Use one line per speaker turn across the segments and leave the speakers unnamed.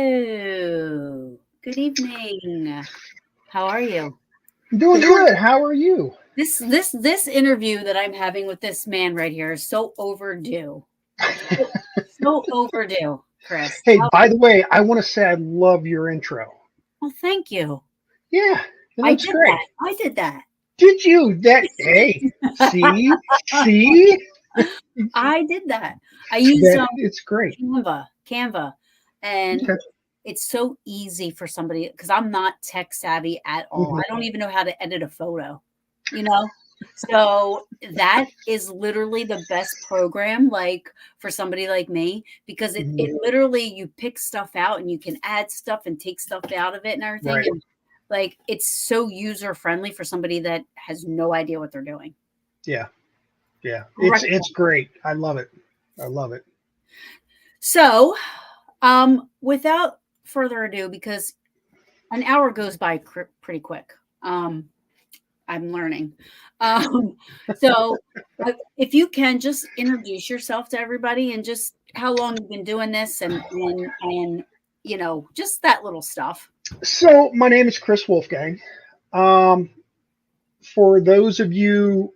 Hello. Good evening. How are you?
I'm doing good. How are you?
This interview that I'm having with this man right here is so overdue. So overdue, Chris.
Hey, by the way, I want to say I love your intro.
Well, thank you.
Yeah, it
I
looks
did
great.
that. I did that.
Did you? Hey, see?
I did that. I used
It's great.
Canva, and
Okay.
it's so easy for somebody because I'm not tech savvy at all.
Mhm.
I don't even know how to edit a photo, you know? So that is literally the best program, like for somebody like me, because it,
Mhm.
it literally you pick stuff out and you can add stuff and take stuff out of it and everything.
Right.
And like it's so user friendly for somebody that has no idea what they're doing.
Yeah. Yeah.
Right.
It's great. I love it. I love it.
So, without further ado, because an hour goes by pretty quick. I'm learning. So if you can just introduce yourself to everybody and just how long you've been doing this and you know, just that little stuff.
So my name is Chris Wolfgang. Um, for those of you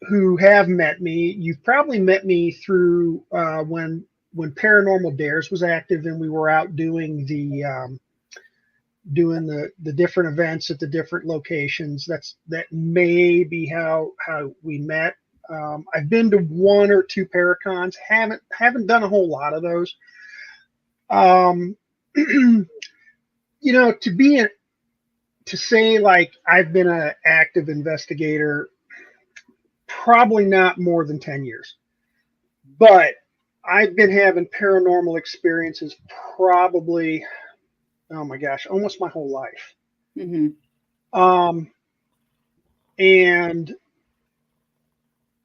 who have met me, you've probably met me through when Paranormal Dares was active and we were out doing the different events at the different locations. That may be how we met. I've been to one or two Paracons. Haven't done a whole lot of those. Um, you know, to say like I've been an active investigator, probably not more than 10 years, but I've been having paranormal experiences probably, oh my gosh, almost my whole life.
Mm-hmm.
Um, and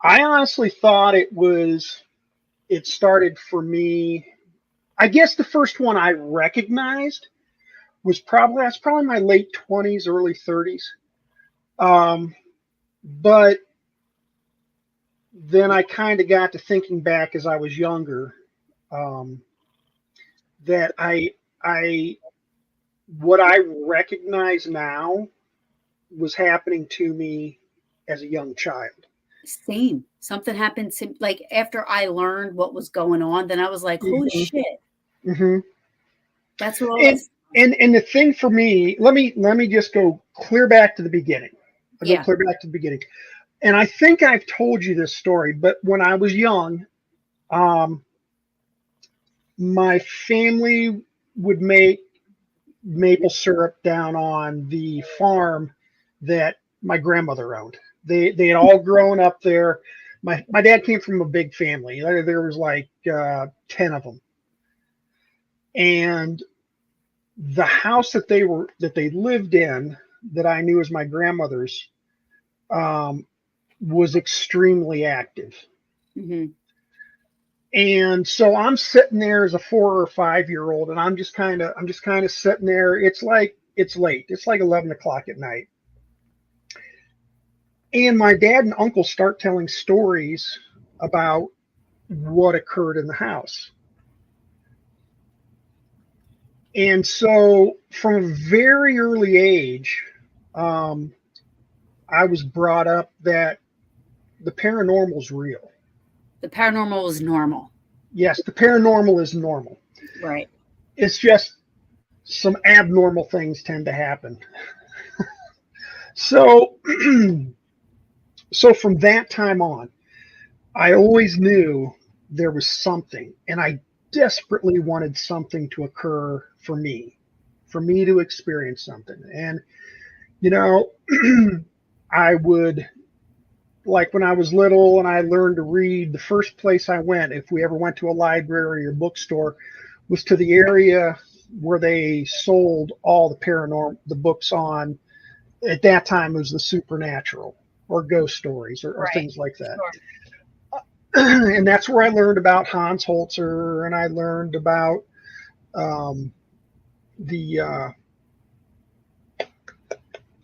I honestly thought it started for me. I guess the first one I recognized that's probably my late 20s, early 30s. But then I kind of got to thinking back as I was younger, um, that I what I recognize now was happening to me as a young child.
Same. Something happened like after I learned what was going on, then I was like, holy
Mm-hmm.
shit.
Mm-hmm.
That's what all
And,
this.
and the thing for me, let me just go clear back to the beginning. I'll go
Yeah.
clear back to the beginning. And I think I've told you this story, but when I was young, um, my family would make maple syrup down on the farm that my grandmother owned. They had all grown up there. My dad came from a big family. There was like 10 of them, and the house that they lived in that I knew as my grandmother's um, was extremely active.
Mm-hmm.
And so I'm sitting there as a 4 or 5 year old, and I'm just kind of sitting there. It's late. It's like 11 o'clock at night, and my dad and uncle start telling stories about what occurred in the house. And so, from a very early age, um, I was brought up that the paranormal is real.
The paranormal is normal.
Yes, the paranormal is normal.
Right.
It's just some abnormal things tend to happen. So, so from that time on, I always knew there was something, and I desperately wanted something to occur for me to experience something. And, you know, I would, like when I was little and I learned to read, the first place I went, if we ever went to a library or bookstore, was to the area where they sold all the paranormal, the books on, at that time, it was the supernatural or ghost stories or
Right.
things like that.
Sure.
And that's where I learned about Hans Holzer, and I learned about um, the oh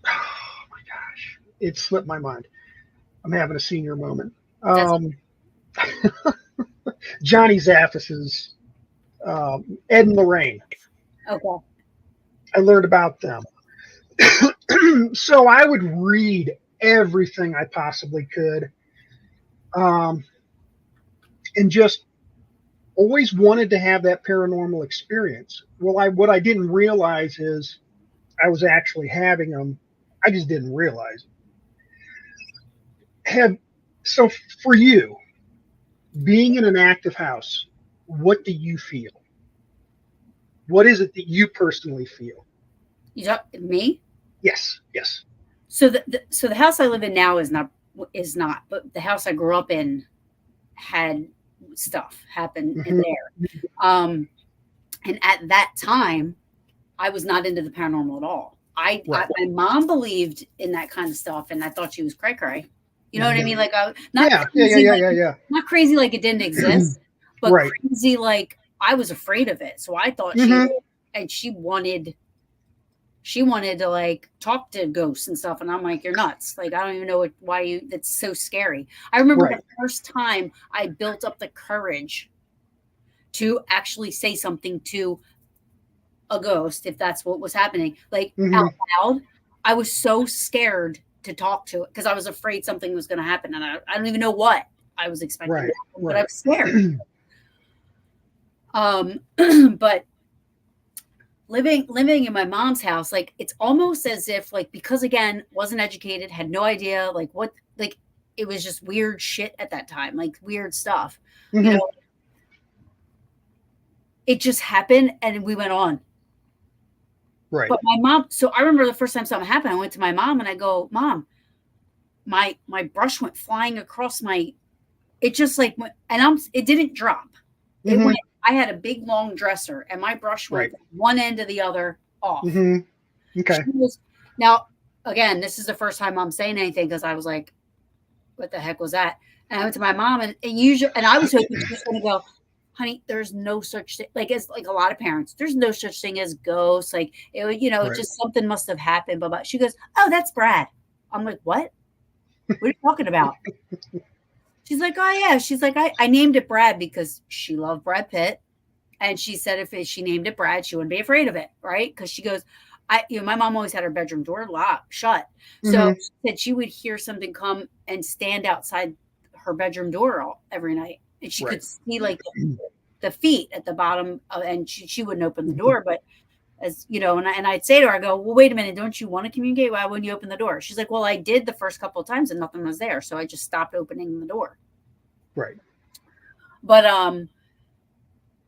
my gosh, it slipped my mind. I'm having a senior moment.
That's
Johnny Zaphis's Ed and Lorraine.
okay.
I learned about them. So I would read everything I possibly could, um, and just always wanted to have that paranormal experience. Well, what I didn't realize is I was actually having them. I just didn't realize it. Have so for you being in an active house, what do you feel? What is it that you personally feel?
You talk me?
Yes, yes.
So the house I live in now is not, but the house I grew up in had stuff happen in
Hmm.
there. And at that time, I was not into the paranormal at all.
Right.
My mom believed in that kind of stuff, and I thought she was cray cray. You know what I
Hmm.
mean? Like, not
Yeah, yeah, yeah,
crazy,
yeah,
like
yeah, yeah.
not crazy like it didn't exist, but
Right.
crazy like I was afraid of it. So I thought
Hmm.
and she wanted to like talk to ghosts and stuff, and I'm like, you're nuts. Like, I don't even know why you. That's so scary. I remember the
Right.
first time I built up the courage to actually say something to a ghost, if that's what was happening, like out
Hmm.
loud. I was so scared to talk to it because I was afraid something was going to happen, and I don't even know what I was expecting to
Right.
happen, but I
Right.
was scared. Um, but living in my mom's house, like it's almost as if like because again wasn't educated, had no idea like what like it was just weird shit at that time, like weird stuff, you
Hmm.
know. It just happened, and we went on.
Right.
But my mom, so I remember the first time something happened, I went to my mom and I go, Mom, my brush went flying across my. It just like went, and it didn't drop. It
Hmm.
went. I had a big long dresser, and my brush went
Right.
from one end to the other off.
Hmm.
She
Okay.
was now again. This is the first time I'm saying anything because I was like, "What the heck was that?" And I went to my mom, and usually, and I was hoping she was going to go, "Honey, there's no such thing." Like as like a lot of parents, there's no such thing as ghosts. Like
Right.
just something must have happened. But she goes, "Oh, that's Brad." I'm like, "What? What are you talking about?" She's like, "Oh yeah." She's like, I named it Brad because she loved Brad Pitt, and she said she named it Brad, she wouldn't be afraid of it, right? Because she goes, my mom always had her bedroom door locked shut, so
Hmm.
she said she would hear something come and stand outside her bedroom door every night, and she
Right.
could see like the feet at the bottom, and she wouldn't open the door, but as you know, and I'd say to her, I go, well, wait a minute, don't you want to communicate? Why wouldn't you open the door? She's like, well, I did the first couple of times and nothing was there, so I just stopped opening the door.
Right.
But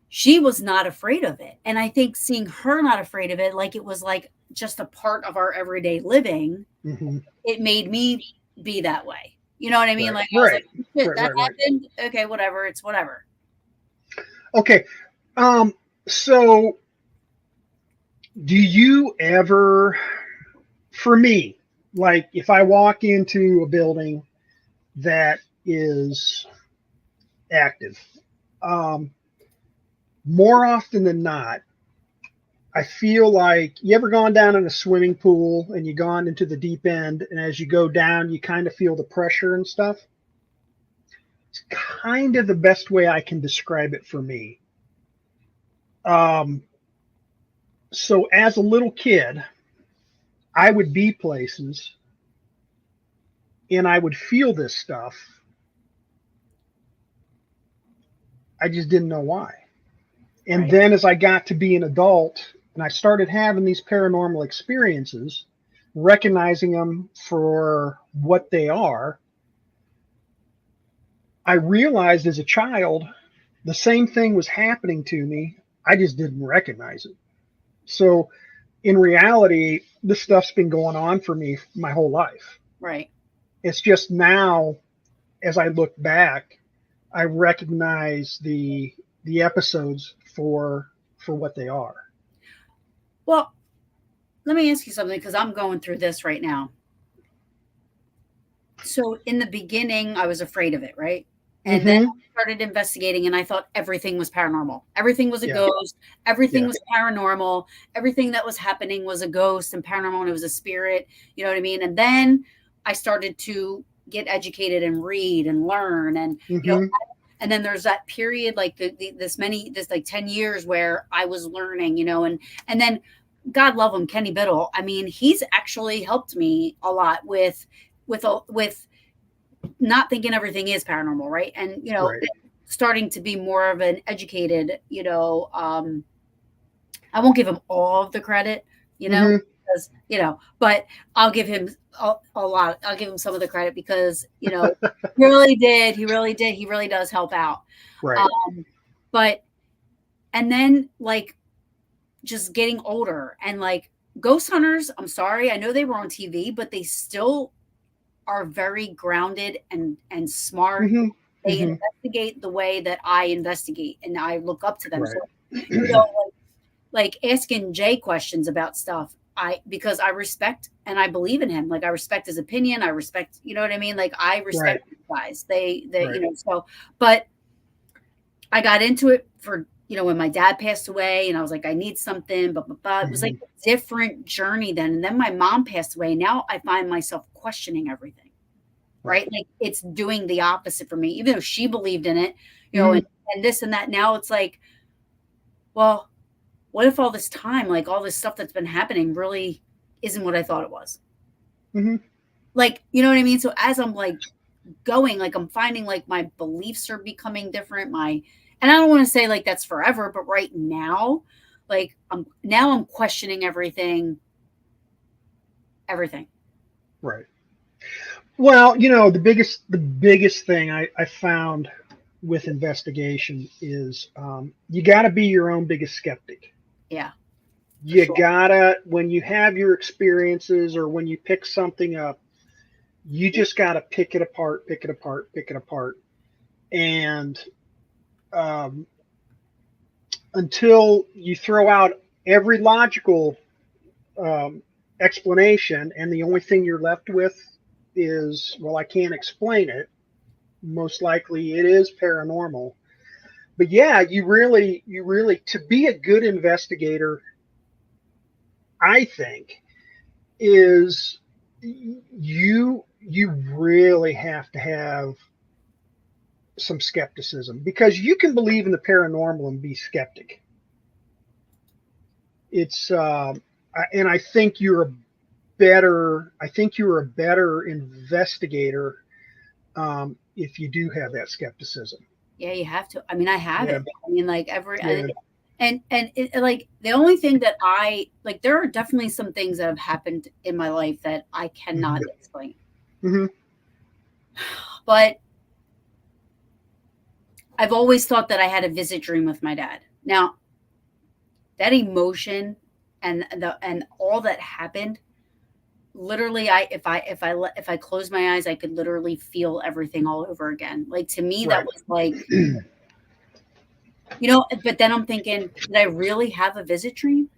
she was not afraid of it. And I think seeing her not afraid of it, like it was like just a part of our everyday living,
Hmm.
it made me be that way. You know what I mean?
Right.
Like I was
Right.
like, shit,
Right.
that
Right. Right.
happened. Okay, whatever. It's whatever.
Okay. So do you ever, for me, like if I walk into a building that is active, um, more often than not, I feel like you ever gone down in a swimming pool and you gone into the deep end, and as you go down, you kind of feel the pressure and stuff. It's kind of the best way I can describe it for me. Um, so as a little kid, I would be places and I would feel this stuff. I just didn't know why. And
Right.
then as I got to be an adult and I started having these paranormal experiences, recognizing them for what they are, I realized as a child the same thing was happening to me. I just didn't recognize it. So in reality, this stuff's been going on for me my whole life.
Right.
It's just now, as I look back, I recognize the episodes for what they are.
Well, let me ask you something because I'm going through this right now. So in the beginning, I was afraid of it, right? And then
Mm-hmm.
I started investigating and I thought everything was paranormal. Everything was a
Yeah.
ghost. Everything
Yeah.
was paranormal. Everything that was happening was a ghost and paranormal and it was a spirit. You know what I mean? And then I started to get educated and read and learn and
Mm-hmm.
and then there's that period like this like 10 years where I was learning, and then God love him, Kenny Biddle. I mean, he's actually helped me a lot with not thinking everything is paranormal, right? And
Right.
starting to be more of an educated, I won't give him all of the credit,
Mm-hmm.
because but I'll give him a lot. I'll give him some of the credit because he really did, he really does help out.
Right.
Um, but and then like just getting older and like ghost hunters, I'm sorry, I know they were on TV, but they still are very grounded and smart.
Mm-hmm.
They
Mm-hmm.
investigate the way that I investigate, and I look up to them. So,
Right.
you know, like asking Jay questions about stuff, because I respect and I believe in him. Like I respect his opinion. I respect, you know what I mean? Like I
Right.
respect these guys. They,
Right.
so, but I got into it for, when my dad passed away and I was like, I need something, but it was like
Mm-hmm.
a different journey then. And then my mom passed away. Now I find myself questioning everything,
Right.
right? Like it's doing the opposite for me, even though she believed in it,
Mm-hmm.
and this and that. Now it's like, well, what if all this time, like all this stuff that's been happening really isn't what I thought it was?
Mm-hmm.
Like, you know what I mean? So as I'm like going, like I'm finding like my beliefs are becoming different. And I don't want to say like that's forever, but right now, like I'm questioning everything.
Right. Well, the biggest thing I found with investigation is you got to be your own biggest skeptic.
Yeah, for
You
sure.
gotta, when you have your experiences or when you pick something up, you just gotta pick it apart, pick it apart, pick it apart, and um, until you throw out every logical um, explanation, and the only thing you're left with is, well, I can't explain it. Most likely, it is paranormal. But yeah, you really, to be a good investigator, I think, is you really have to have some skepticism because you can believe in the paranormal and be skeptic. It's and I think you're a better investigator if you do have that skepticism.
Yeah, you have to. I mean, I have
Yeah.
it. I mean, like
Yeah.
like the only thing that I like, there are definitely some things that have happened in my life that I cannot
Hmm.
explain.
Hmm.
But I've always thought that I had a visit dream with my dad. Now, that emotion and all that happened, literally, if I close my eyes, I could literally feel everything all over again. Like to me, that
Right.
was like, but then I'm thinking, did I really have a visit dream?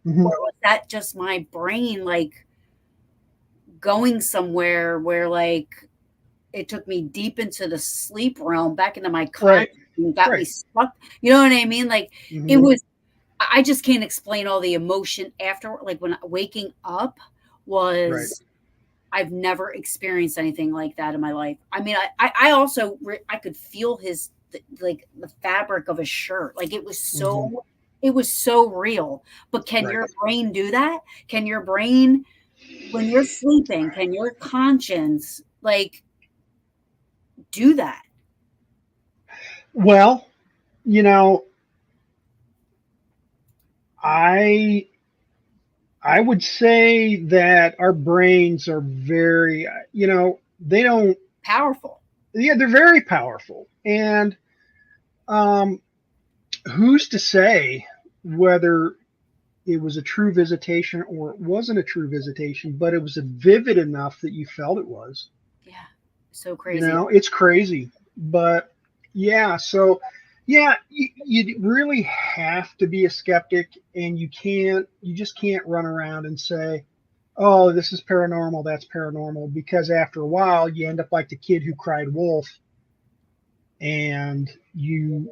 Hmm.
Or was that just my brain like going somewhere where like it took me deep into the sleep realm, back into my
Right.
conscious and got me
Right.
stuck? You know what I mean? Like it
Hmm.
was I just can't explain all the emotion after, like when waking up
Right.
was, I've never experienced anything like that in my life. I mean, I also I could feel like the fabric of his shirt. Like
Hmm.
it was so real. But can
Right.
your brain do that? Can your brain, when you're sleeping, can your conscience like do that?
Well, you know, I I would say that our brains are very, they don't.
Powerful.
Yeah, they're very powerful, and um, who's to say whether it was a true visitation or it wasn't a true visitation, but it was a vivid enough that you felt it was.
Yeah. So crazy.
It's crazy, but yeah. So yeah, you really have to be a skeptic, and you just can't run around and say, "Oh, this is paranormal, that's paranormal," because after a while, you end up like the kid who cried wolf, and you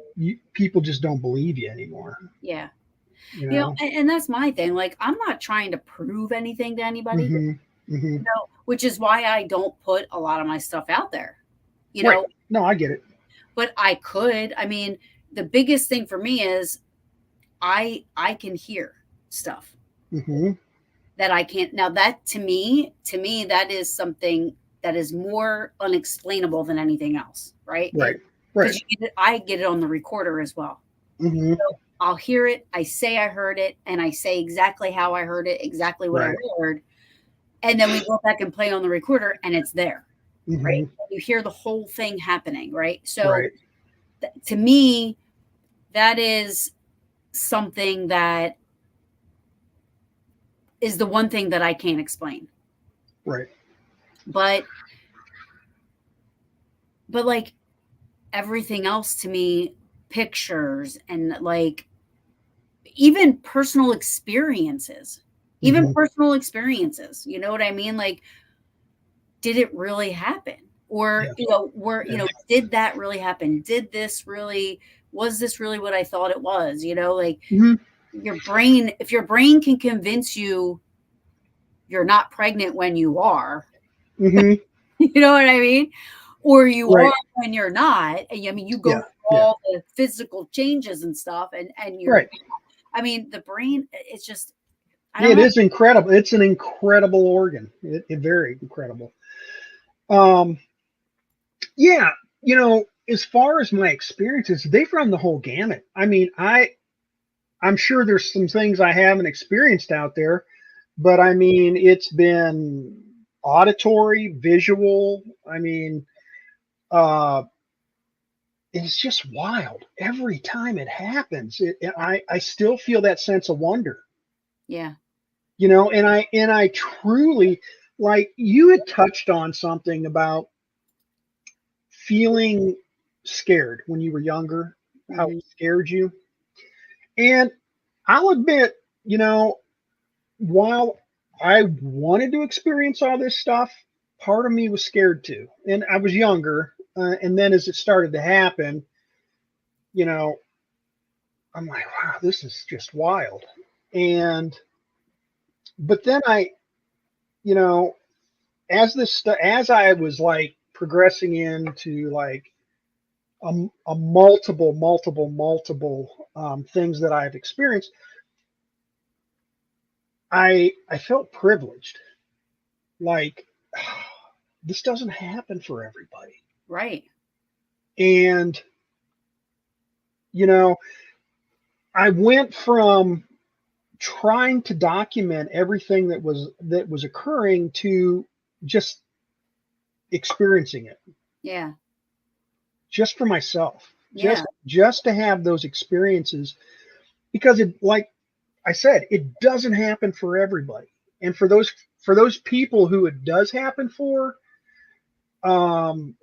people just don't believe you anymore.
Yeah.
You know.
And that's my thing. Like, I'm not trying to prove anything to anybody,
Hmm. Hmm.
which is why I don't put a lot of my stuff out there, you
Right.
know,
No, I get it.
but I could. I mean, the biggest thing for me is I can hear stuff
Hmm.
that I can't. Now that to me, that is something that is more unexplainable than anything else, right?
Right. Right.
Because I get it on the recorder as well.
Hmm.
So I'll hear it. I say I heard it, and I say exactly how I heard it, exactly what I
Right.
heard, and then we go back and play on the recorder, and it's there, right?
Hmm.
You hear the whole thing happening, right? So
Right.
to me, that is something that is the one thing that I can't explain.
Right.
But like everything else to me, pictures and like even personal experiences, even
Hmm.
personal experiences, you know what I mean? Like, did it really happen? Or,
Yeah. Yeah.
did that really happen? Was this really what I thought it was? Like
Hmm.
if your brain can convince you you're not pregnant when you are,
Hmm.
you know what I mean? Or you are
Right.
when you're not. And I mean, you go
Yeah.
through
Yeah.
all the physical changes and stuff, and
Right.
I mean, the brain, it's just, I
Yeah,
don't
it
know.
is incredible. It's an incredible organ. Very incredible. Um, yeah, as far as my experiences, they've run the whole gamut. I mean, I'm sure there's some things I haven't experienced out there, but I mean, it's been auditory, visual. I mean, uh, it's just wild every time it happens. I still feel that sense of wonder,
Yeah.
and I truly, like, you had touched on something about feeling scared when you were younger, how
Hmm.
it scared you. And I'll admit, you know, while I wanted to experience all this stuff, part of me was scared too. And I was younger. And then as it started to happen, you know, I'm like, wow, this is just wild. And, but then you know, as I was like progressing into like a multiple things that I've experienced, I felt privileged. Like, this doesn't happen for everybody.
Right.
And, you know, I went from trying to document everything that was occurring to just experiencing it
Yeah.
just for myself.
Yeah.
Just to have those experiences, because it, like I said, it doesn't happen for everybody. And for those people who it does happen for, um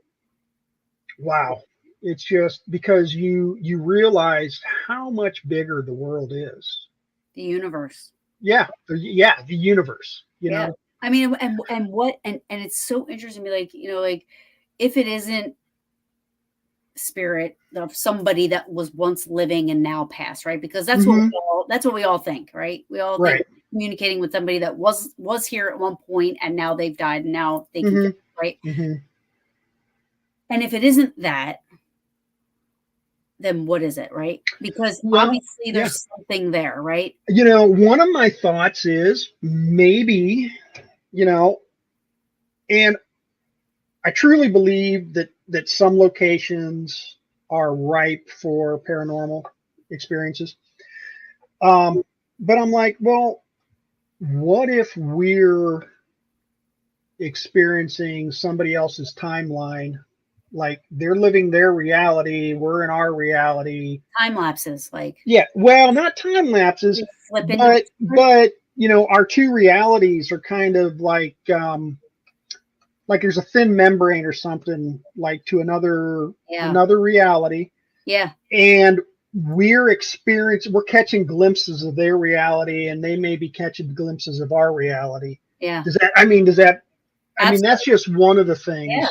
wow, it's just because you realize how much bigger the world is.
The universe.
Yeah, the universe,
Yeah. I mean, and it's so interesting to me, like, like if it isn't spirit of somebody that was once living and now passed, right? Because
Hmm.
that's what we all think, right? We all think
Right.
communicating with somebody that was here at one point and now they've died and now they can,
Hmm.
right?
Hmm.
And if it isn't that, then what is it, right? Because
Well,
obviously
yeah.
there's something there, right?
One of my thoughts is maybe, you know, and I truly believe that some locations are ripe for paranormal experiences. Um, but I'm like, well, what if we're experiencing somebody else's timeline? Like they're living their reality, we're in our reality.
Time lapses, like
Yeah, well, not time lapses,
you flip into
but our two realities are kind of like there's a thin membrane or something like to
yeah,
another reality,
yeah,
and we're catching glimpses of their reality, and they may be catching glimpses of our reality.
yeah,
Does that, that's
absolutely,
just one of the
yeah.
things,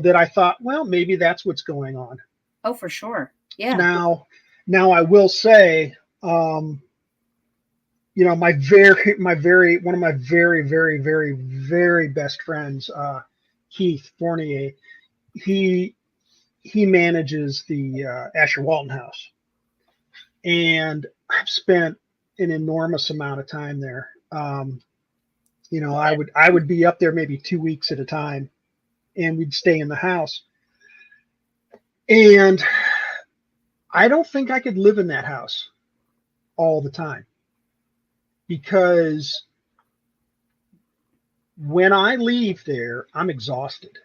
that I thought, well, maybe that's what's going on.
Oh, for sure. Yeah.
Now I will say, um, one of my very, very, very, very best friends, Keith Fournier, he he manages the Asher Walton House, and I've spent an enormous amount of time there. I would be up there maybe 2 weeks at a time, and we'd stay in the house. And I don't think I could live in that house all the time, because when I leave there, I'm exhausted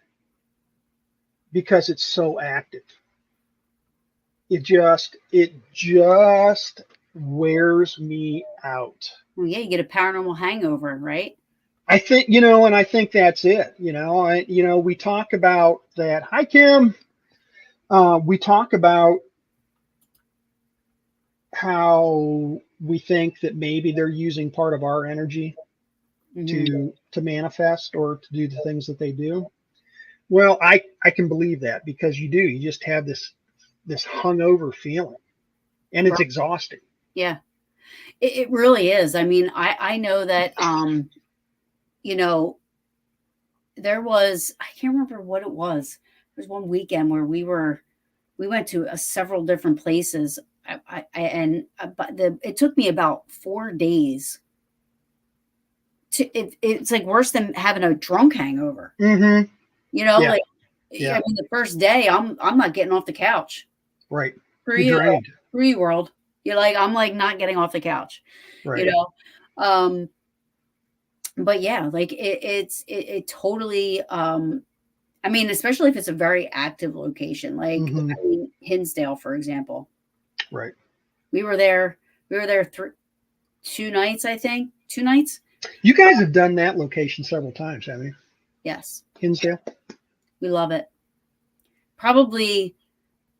because it's so active. It just wears me out.
Well, yeah, you get a paranormal hangover, right?
I think, and I think that's it. We talk about that. Hi, Kim. We talk about how we think that maybe they're using part of our energy
Hmm.
to manifest or to do the things that they do. Well, I can believe that, because you do. You just have this hungover feeling, and it's
Right.
exhausting.
Yeah, it really is. I mean, I know that you know, there was, I can't remember what it was. There was one weekend where we went to several different places. And but it took me about 4 days it's like worse than having a drunk hangover.
Mm-hmm. Yeah.
Like
Yeah.
I mean, the first day I'm not getting off the couch.
Right.
Screw
You're
you,
drained.
screw you, world. You're like I'm like not getting off the couch. You
Right.
know, um, but yeah, like it totally. I mean, especially if it's a very active location, like
Mm-hmm.
I mean, Hinsdale, for example.
Right.
We were there. We were there 2 nights, I think. 2 nights.
You guys have done that location several times, haven't you?
Yes,
Hinsdale.
we love it. Probably,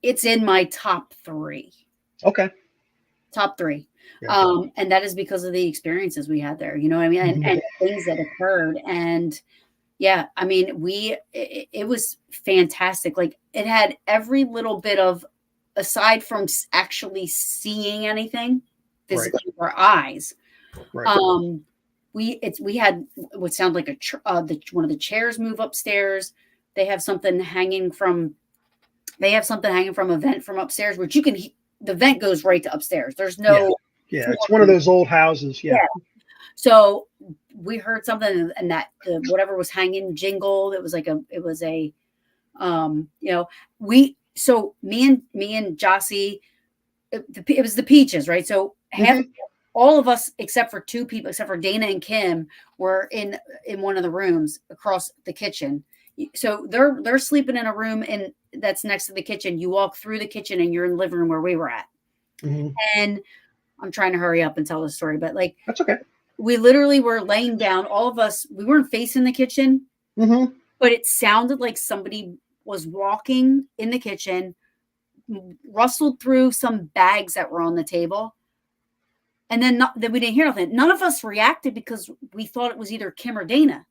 it's in my top three.
Okay.
Top three.
Yeah.
And that is because of the experiences we had there. You know what I mean? And,
Mm-hmm.
and things that occurred. And yeah, I mean, it was fantastic. Like it had every little bit of, aside from actually seeing anything
Right.
physically with our eyes,
Right.
um, we had what sounded like one of the chairs move upstairs. They have something hanging from a vent from upstairs, which the vent goes right to upstairs. There's
Yeah.
no
Yeah.
floor.
It's one of those old houses. Yeah.
Yeah. So we heard something, and that whatever was hanging jingled. It was it was a, you know, me and Jossie, it was the Peaches, right? So
Mm-hmm.
all of us except for two people, except for Dana and Kim, were in one of the rooms across the kitchen. So they're sleeping in a room that's next to the kitchen. You walk through the kitchen and you're in the living room where we were at.
Mm-hmm.
And I'm trying to hurry up and tell the story, but like
That's okay.
we literally were laying down, all of us. We weren't facing the kitchen,
Mm-hmm.
but it sounded like somebody was walking in the kitchen, rustled through some bags that were on the table. And then we didn't hear nothing. None of us reacted because we thought it was either Kim or Dana.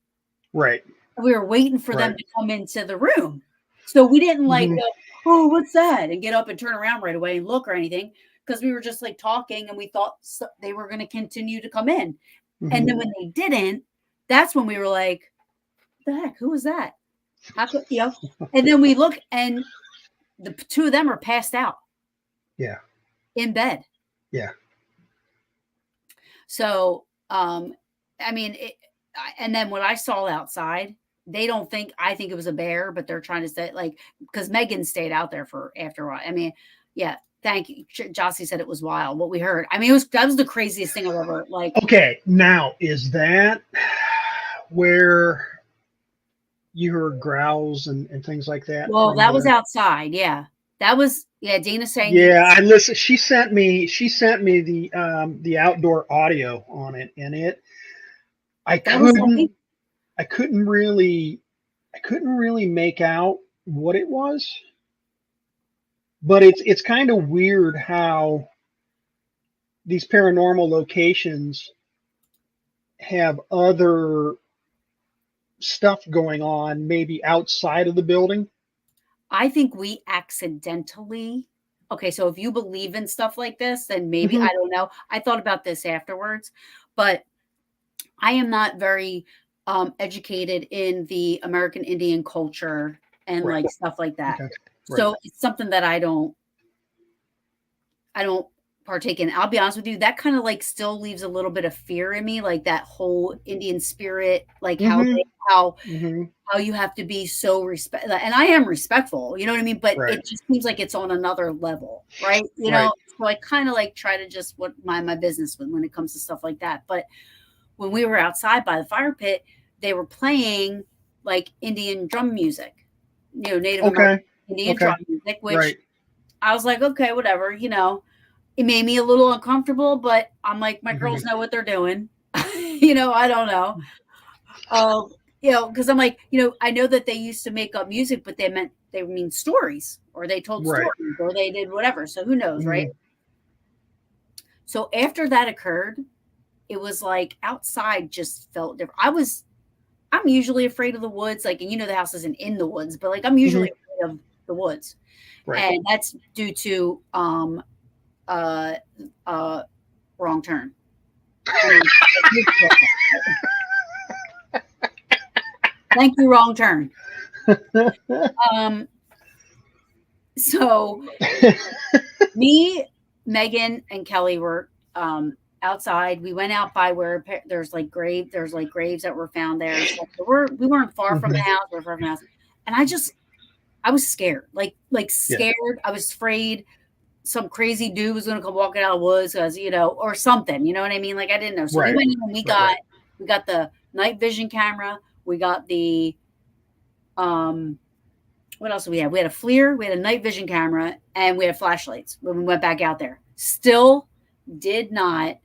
Right.
We were waiting for them
Right.
to come into the room. So we didn't like
Mm-hmm.
go, oh, what's that? And get up and turn around right away and look or anything, because we were just like talking and we thought they were going to continue to come in.
Mm-hmm.
And then when they didn't, that's when we were like, what the heck? Who was that? How could, And then we look and the two of them are passed out.
Yeah.
In bed.
Yeah.
So, I mean, and then what I saw outside, I think it was a bear, but they're trying to say like, because Megan stayed out there for after a while. I mean, yeah, Thank you. Jossie said it was wild what we heard. I mean, that was the craziest thing I've ever like.
Okay, now is that where you heard growls and things like that
Well,
from
that was
the?
outside. Yeah, that was Dana saying he.
Yeah, I listen. She sent me the outdoor audio on it, and I
That was like
couldn't I couldn't really I couldn't really make out what it was, but it's kind of weird how these paranormal locations have other stuff going on maybe outside of the building.
I think we accidentally. Okay, so if you believe in stuff like this, then maybe I
Hmm.
don't know. I thought about this afterwards, but I am not very educated in the American Indian culture and
Right.
like stuff like that.
Okay. Right.
So it's something that I don't partake in. I'll be honest with you, that kind of like still leaves a little bit of fear in me, like that whole Indian spirit, like
Hmm. Hmm.
how you have to be so and I am respectful, you know what I mean? But
Right.
it just seems like it's on another level, right?
Right.
So I kind of like try to just mind my business when it comes to stuff like that. But when we were outside by the fire pit, they were playing like Indian drum music, Native American
Okay.
Indian
Okay.
drum music, which
Right.
I was like, okay, whatever, it made me a little uncomfortable, but I'm like, my
Hmm.
girls know what they're doing. I don't know. Um, because I'm like, I know that they used to make up music, but they mean stories, or they told
Right.
stories, or they did whatever. So who knows, right?
Hmm.
So after that occurred, it was like outside just felt different. I'm usually afraid of the woods, like, and the house isn't in the woods, but like I'm
Hmm.
usually afraid of the woods,
Right.
and that's due to uh uh wrong turn. I mean, thank you, wrong turn. Um, so me, Megan, and Kelly were outside. We went out by where there's like graves that were found there and stuff. So we weren't far from the
Hmm.
house. We were far from the house, and I was scared, like
Yeah.
scared. I was afraid some crazy dude was going to come walking out of the woods because or something. You know what I mean? Like I didn't know. So we
Right.
went in and
Right. Right.
we got the night vision camera. We got the um what else did we have? We had a FLIR, we had a night vision camera, and we had flashlights when we went back out there. Still did not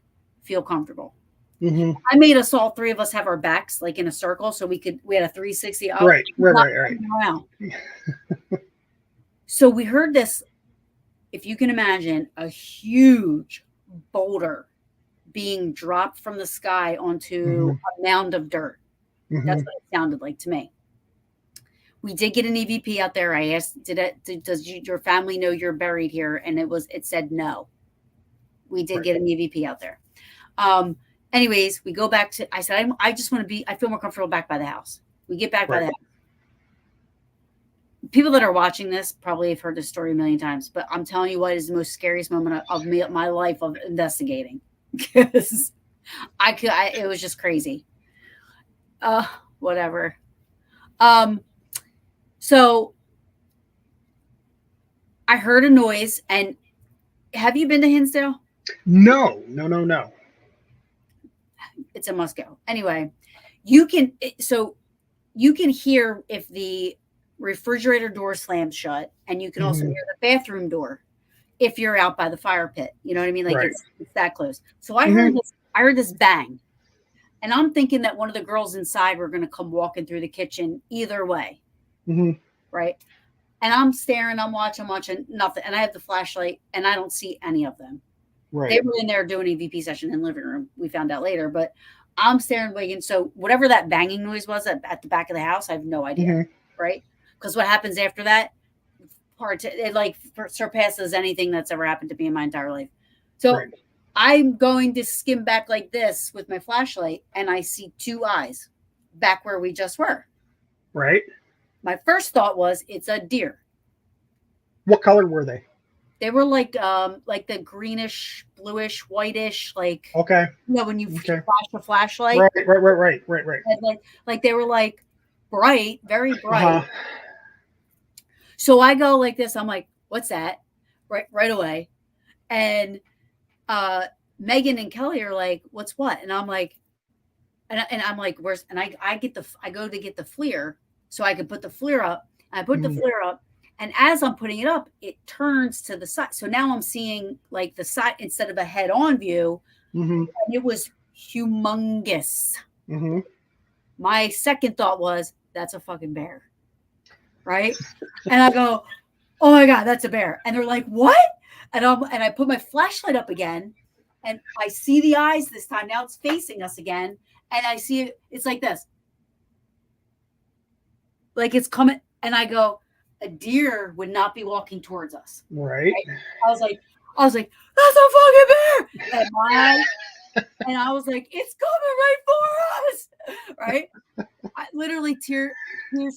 feel comfortable.
Hmm.
I made us all three of us have our backs like in a circle so we had a 360 up,
Right. Right.
not
Right. Right.
turning around. So we heard this, if you can imagine, a huge boulder being dropped from the sky onto
Hmm.
a mound of dirt. That's
Hmm.
what it sounded like to me. We did get an EVP out there. I asked, does your family know you're buried here? And it said no. We did
Right.
get an EVP out there. Um, anyways, we go back to, I said, I just want to I feel more comfortable back by the house. We get back by the
Right.
house. People that are watching this probably have heard this story a million times, but I'm telling you what is the most scariest moment of my life of investigating. Because it was just crazy. Uh, Whatever. Um, so I heard a noise, and have you been to Hinsdale?
No. No. No. No.
It's a must go. Anyway, you can so you can hear if the refrigerator door slams shut, and you can also
Hmm.
hear the bathroom door if you're out by the fire pit. You know what I mean? Like
Right.
it's that close. So I
Hmm.
heard this. I heard this bang, and I'm thinking that one of the girls inside were going to come walking through the kitchen either way,
Hmm.
right? And I'm staring, I'm watching nothing, and I have the flashlight, and I don't see any of them. They
Right.
were in there doing a VP session in the living room. We found out later, but I'm staring, waiting. So whatever that banging noise was at the back of the house, I have no idea,
Hmm.
right? Because what happens after that, it like surpasses anything that's ever happened to me in my entire life. So
Right.
I'm going to skim back like this with my flashlight, and I see two eyes back where we just were.
Right.
My first thought was it's a deer.
What color were they?
They were like the greenish, bluish, whitish, like
Okay.
when you
Okay.
flash the flashlight,
Right. Right. Right. Right. Right. Right.
and like they were like bright, very
Uh huh.
bright. So I go like this. I'm like, "What's that?" right away. And Megan and Kelly are like, "What's what?" And I'm like, and I'm like, "Where's?" And I go to get the FLIR so I can put the FLIR up. And I put the
Mm-hmm.
FLIR up, and as I'm putting it up, it turns to the side. So now I'm seeing like the side instead of a head-on view.
Mm-hmm.
And it was humongous.
Mm-hmm.
My second thought was, "That's a fucking bear," right? And I go, "Oh my god, that's a bear!" And they're like, "What?" And I put my flashlight up again, and I see the eyes this time. Now it's facing us again, and I see it. It's like this, like it's coming. And I go, "A deer would not be walking towards us."
Right.
Right? I was like, "That's a fucking bear!" And I was like, "It's coming right for us!" Right? I literally tears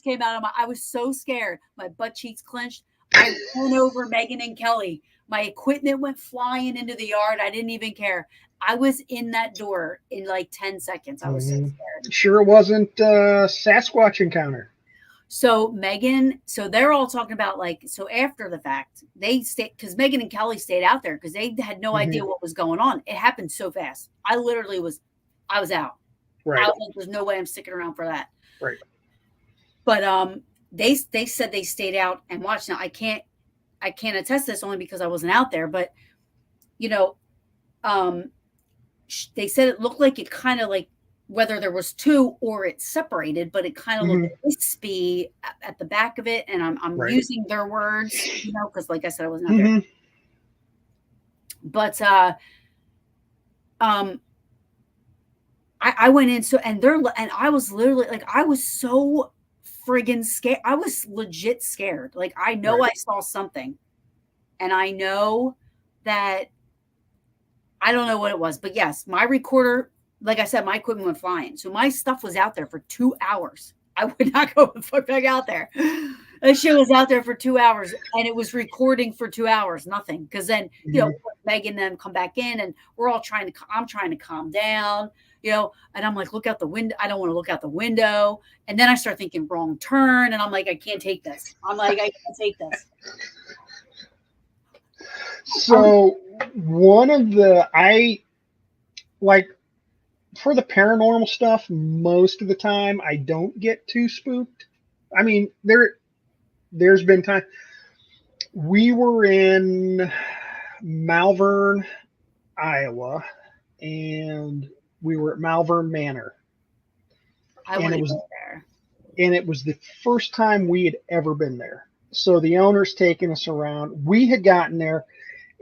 came out of my. I was so scared. My butt cheeks clenched. I ran over Megan and Kelly. My equipment went flying into the yard. I didn't even care. I was in that door in like 10 seconds. I was so
Mm-hmm.
scared.
Sure, it wasn't Sasquatch encounter.
So Megan, so they're all talking about like, so after the fact, they stayed because Megan and Kelly stayed out there because they had no
Mm-hmm.
idea what was going on. It happened so fast. I was out.
Right.
I was like, there's no way I'm sticking around for that.
Right.
But they said they stayed out and watched. Now I can't attest this only because I wasn't out there, but you know, um, they said it looked like it kind of like whether there was two or it separated, but it kind of looked
Mm-hmm.
wispy at the back of it. And I'm
Right.
using their words, because like I said, I wasn't out there.
Mm-hmm.
But um, I went in and I was literally like I was so friggin' scared. I was legit scared. Like I know
Right.
I saw something, and I know that I don't know what it was, but yes, my recorder, like I said, my equipment went flying. So my stuff was out there for 2 hours. I would not go the fuck back out there. That shit was out there for 2 hours and it was recording for 2 hours, nothing. Cause then,
Mm-hmm.
Megan and them come back in and I'm trying to calm down, and I'm like, look out the window. I don't want to look out the window. And then I start thinking wrong turn. And I'm like, I can't take this. I'm like, I can't take this.
So one of the I like for the paranormal stuff, most of the time I don't get too spooked. I mean, there's been time we were in Malvern, Iowa, and we were at Malvern Manor,
I
and
want
it
to
was
go there.
the first time we had ever been there. So the owner's taking us around. We had gotten there,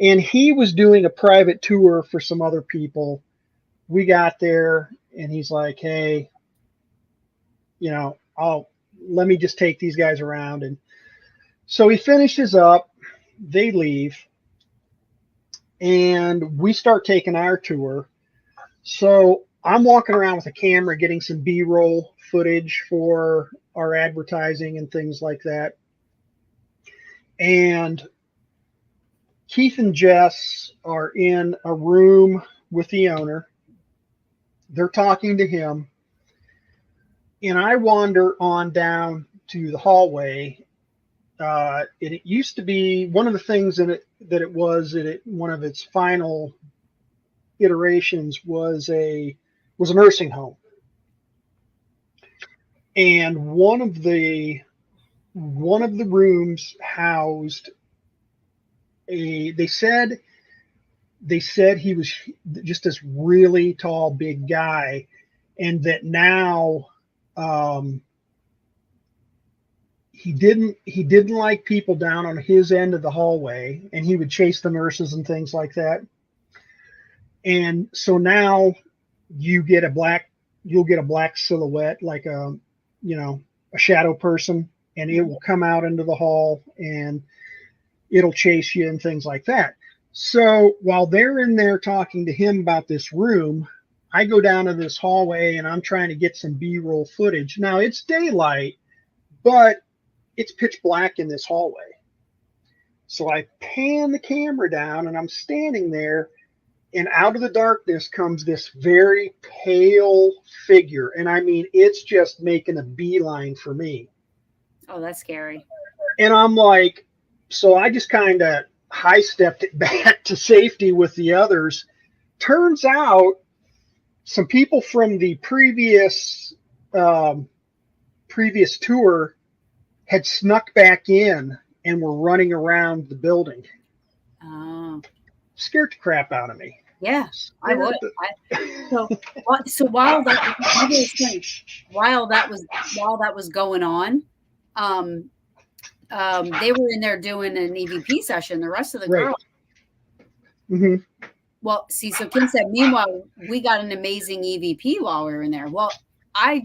and he was doing a private tour for some other people. We got there, and he's like, "Hey, I'll let me just take these guys around." And so he finishes up. They leave, and we start taking our tour. So I'm walking around with a camera, getting some B-roll footage for our advertising and things like that. And Keith and Jess are in a room with the owner. They're talking to him. And I wander on down to the hallway. It used to be one of the things one of its final iterations was a nursing home. And one of the rooms housed they said he was just this really tall big guy, and that now he didn't like people down on his end of the hallway, and he would chase the nurses and things like that. And so now you get a black you'll get a black silhouette, like a shadow person, and it will come out into the hall and it'll chase you and things like that. So while they're in there talking to him about this room, I go down to this hallway and I'm trying to get some B-roll footage. Now it's daylight, but it's pitch black in this hallway. So I pan the camera down and I'm standing there, and out of the darkness comes this very pale figure. And I mean, it's just making a beeline for me.
Oh, that's scary.
And I'm like, so I just kind of, high stepped it back to safety with the others. Turns out some people from the previous tour had snuck back in and were running around the building.
Oh,
Scared the crap out of me.
yeah, I would.
The...
So while that was going on, they were in there doing an EVP session. The rest of the
Right.
girls.
Mm-hmm.
Well, see, so Kim said, meanwhile, we got an amazing EVP while we were in there. Well, I'm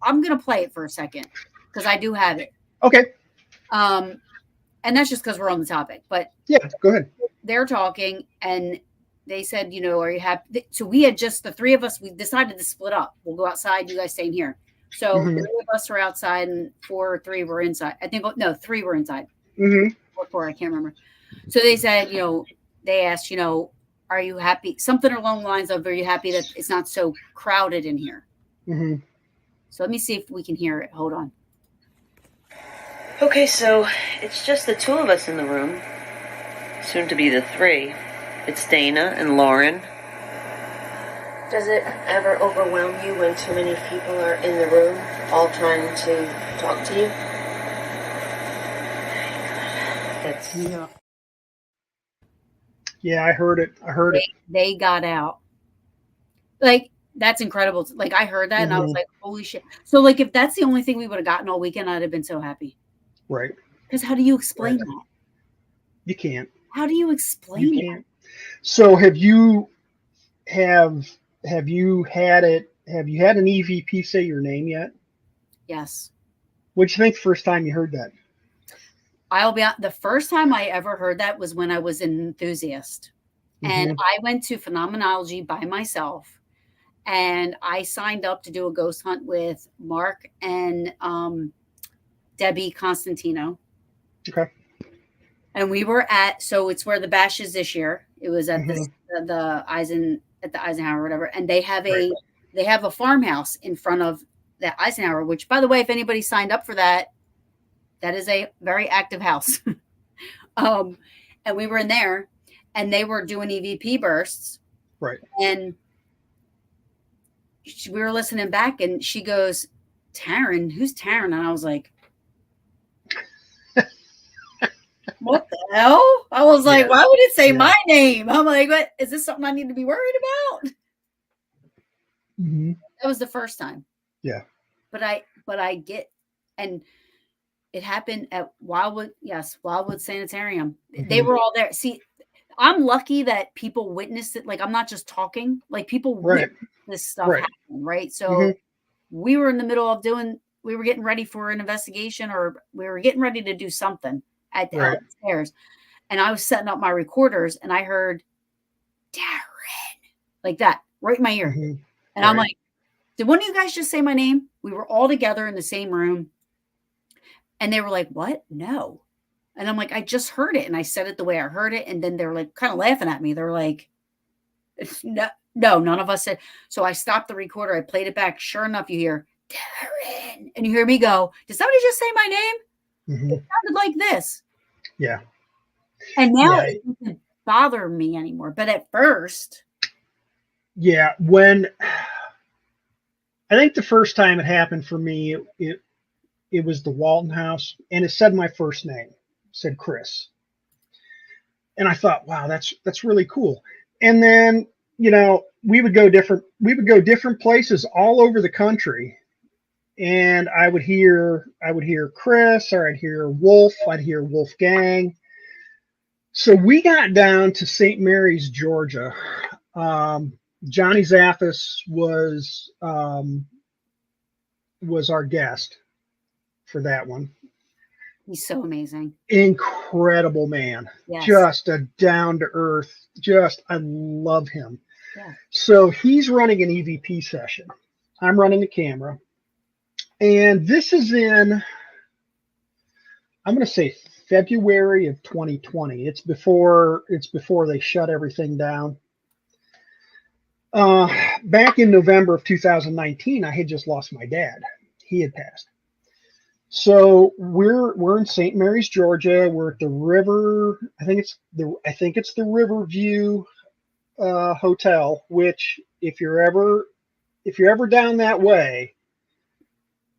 going to play it for a second because I do have it.
Okay.
And that's just because we're on the topic. But
yeah, go ahead.
They're talking and they said, are you happy? So we had just the three of us, we decided to split up. We'll go outside. You guys stay in here. So
Mm-hmm.
3 of us are outside and 4 or 3 were inside. I think, no, 3 were inside.
Mm-hmm.
Or 4, I can't remember. So they said, they asked, are you happy? Something along the lines of, are you happy that it's not so crowded in here?
Mm-hmm.
So let me see if we can hear it. Hold on.
Okay, so it's just the 2 of us in the room. Soon to be the 3. It's Dana and Lauren. Does it ever overwhelm you when too many people are in the room, all trying to talk to you? That's...
Yeah, I heard it.
They got out. Like, that's incredible. Like, I heard that
mm-hmm.
and I was like, holy shit. So, like, if that's the only thing we would have gotten all weekend, I'd have been so happy.
Right.
Because how do you explain that?
You can't.
How do you explain
it? So have you had an EVP say your name yet?
Yes.
What'd you think the first time you heard that?
The first time I ever heard that was when I was an enthusiast. Mm-hmm. And I went to Phenomenology by myself. And I signed up to do a ghost hunt with Mark and Debbie Constantino.
Okay.
And we were so it's where the bash is this year. It was at mm-hmm. the Eisenhower or whatever. And they have a farmhouse in front of the Eisenhower, which, by the way, if anybody signed up for that is a very active house. And we were in there and they were doing EVP bursts.
Right.
And we were listening back and she goes, Taryn, who's Taryn? And I was like, what the hell? I was like, why would it say my name? I'm like, what? Is this something I need to be worried about?
Mm-hmm.
That was the first time.
Yeah.
But I get, and it happened at Wildwood Sanitarium. Mm-hmm. They were all there. See, I'm lucky that people witnessed it. Like, I'm not just talking. Like, people witnessed this stuff happen, right? So we were in the middle of we were getting ready for an investigation, or we were getting ready to do something at the stairs. And I was setting up my recorders and I heard Darren like that right in my ear. Mm-hmm. And I'm like, did one of you guys just say my name? We were all together in the same room. And they were like, what? No. And I'm like, I just heard it. And I said it the way I heard it. And then they're like kind of laughing at me. They're like, no, none of us said. So I stopped the recorder. I played it back. Sure enough, you hear Darren. And you hear me go, did somebody just say my name? Mm-hmm. It sounded like this.
Yeah.
And now it doesn't bother me anymore. But at first.
Yeah. When I think the first time it happened for me, it was the Walton House, and it said my first name, it said Chris. And I thought, wow, that's really cool. And then, we would go different places all over the country. And I would hear Chris, or I'd hear Wolf, I'd hear Wolfgang. So we got down to St. Mary's, Georgia. Johnny Zaffis was our guest for that one.
He's so amazing.
Incredible man. Yes. Just a down to earth. I love him. Yeah. So he's running an EVP session. I'm running the camera. And this is in, I'm going to say February of 2020. It's before they shut everything down. Back in November of 2019, I had just lost my dad. He had passed. So we're in St. Mary's, Georgia. We're at the river. I think it's the Riverview hotel. Which, if you're ever down that way,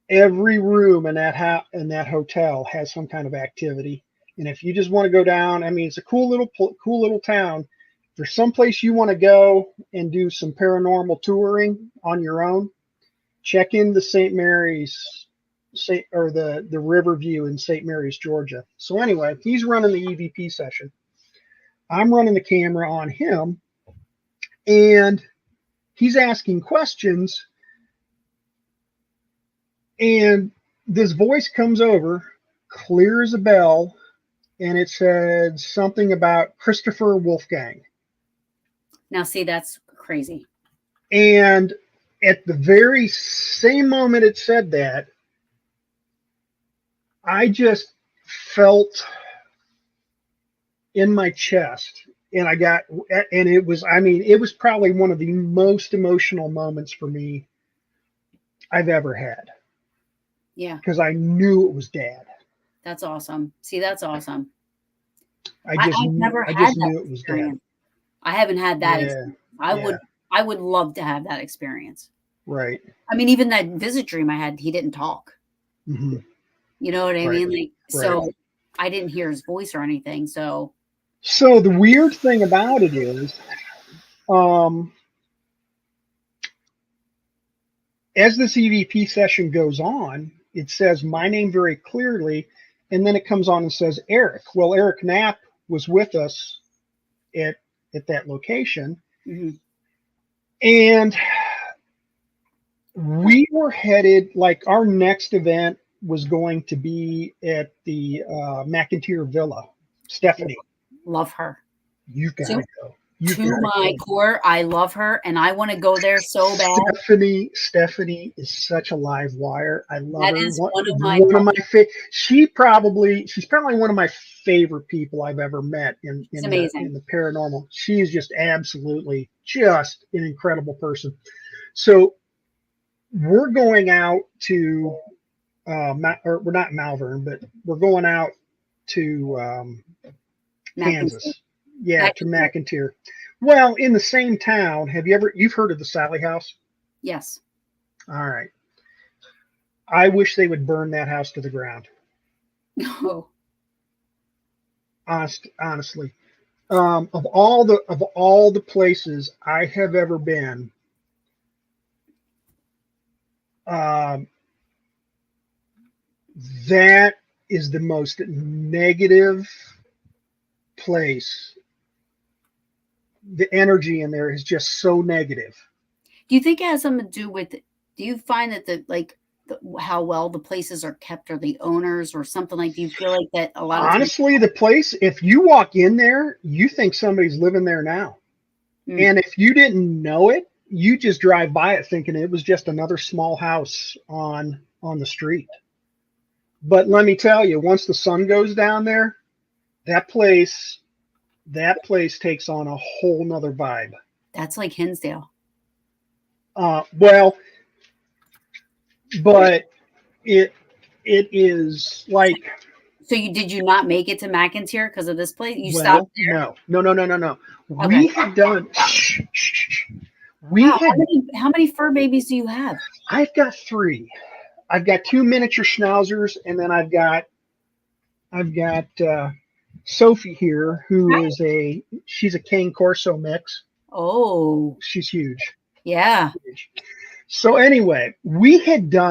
every room in that hotel has some kind of activity. And if you just want to go down, I mean, it's a cool little town. If there's someplace you want to go and do some paranormal touring on your own, check in the St. Mary's, or the Riverview in St. Mary's, Georgia. So anyway, he's running the EVP session. I'm running the camera on him, and he's asking questions, and this voice comes over, clear as a bell, and it said something about Christopher Wolfgang.
Now, see, that's crazy.
And at the very same moment it said that, I just felt in my chest, and it was probably one of the most emotional moments for me I've ever had.
Yeah.
Because I knew it was Dad.
That's awesome. See, that's awesome.
I've
never had
just
that
knew it was
experience.
Dad.
I haven't had that
Yeah,
experience.
yeah.
I would love to have that experience.
Right.
I mean, even that visit dream I had, he didn't talk.
Mm-hmm.
You know what I
Right.
mean? Like, so I didn't hear his voice or anything. So
the weird thing about it is, as this EVP session goes on, it says my name very clearly, and then it comes on and says Eric. Well, Eric Knapp was with us at that location, and we were headed, like, our next event was going to be at the McIntyre Villa. Stephanie,
love her.
You've got to go.
To my core, I love her, and I want to go there so bad.
Stephanie is such a live wire. I love her.
That is
one of my favorite. She's probably one of my favorite people I've ever met in the paranormal. She is just absolutely just an incredible person. So we're going out to we're not Malvern, but we're going out to Kansas. Yeah, to McIntyre. Well, in the same town, you've heard of the Sally House?
Yes.
All right. I wish they would burn that house to the ground.
Oh.
Honestly. Of all the places I have ever been, that is the most negative place. The energy in there is just so negative.
Do you think it has something to do with? Do you find that how well the places are kept, or the owners, or something like? Do you feel like that a lot?
Honestly, the place, if you walk in there, you think somebody's living there now, and if you didn't know it, you just drive by it thinking it was just another small house on the street. But let me tell you, once the sun goes down there, that place takes on a whole nother vibe.
That's like Hinsdale.
Well, but it is like.
So did you not make it to McIntyre because of this place? You stopped there?
No.
Okay.
We had done.
How many fur babies do you have?
I've got 3. I've got 2 miniature schnauzers, and then I've got Sophie here, who is she's a Cane Corso mix.
Oh,
she's huge.
Yeah.
So anyway, this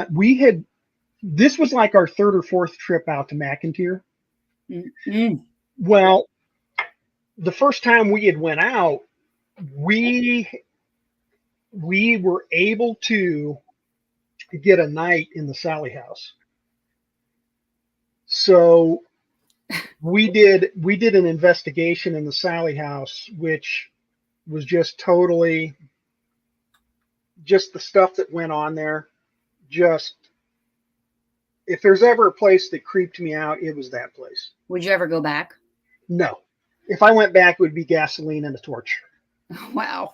was like our 3rd or 4th trip out to McIntyre.
Mm-hmm.
Well, the first time we had went out, we were able to get a night in the Sally House. So we did an investigation in the Sally House, which was just totally just the stuff that went on there. Just, if there's ever a place that creeped me out, it was that place.
Would you ever go back?
No. If I went back, it would be gasoline and a torch.
Wow.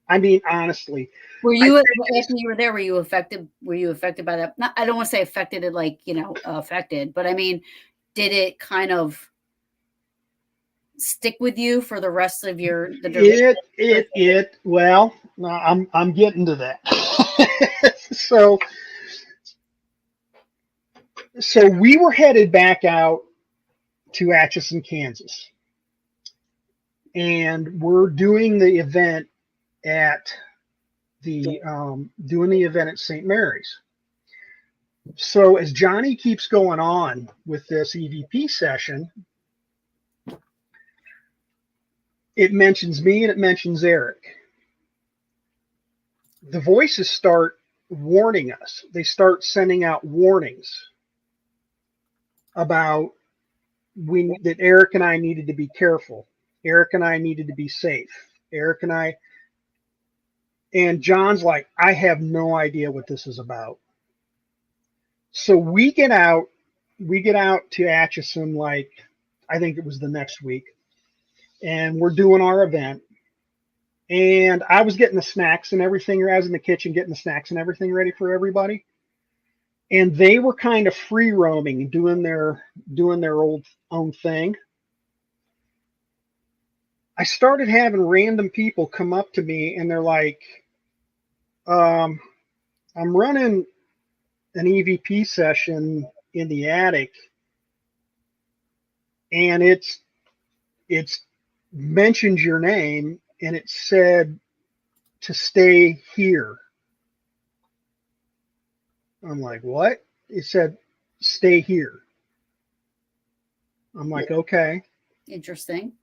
I mean, honestly,
Were
I
you
think
after you were there? Were you affected? Were you affected by that? Not, I don't want to say affected, it like affected, but I mean, did it kind of stick with you for the rest of the duration?
well, no, I'm getting to that. so so we were headed back out to Atchison, Kansas, and we're doing the event at St. Mary's. So as Johnny keeps going on with this EVP session, it mentions me and it mentions Eric. The voices start warning us. They start sending out warnings about that Eric and I needed to be careful. Eric and I needed to be safe. And John's like, I have no idea what this is about. So we get out to Atchison, like, I think it was the next week, and we're doing our event. And I was getting the snacks and everything. I was in the kitchen getting the snacks and everything ready for everybody. And they were kind of free roaming, doing their own thing. I started having random people come up to me and they're like, I'm running an EVP session in the attic, and it's mentioned your name and it said to stay here. I'm like, what? It said stay here. I'm like, okay.
Interesting.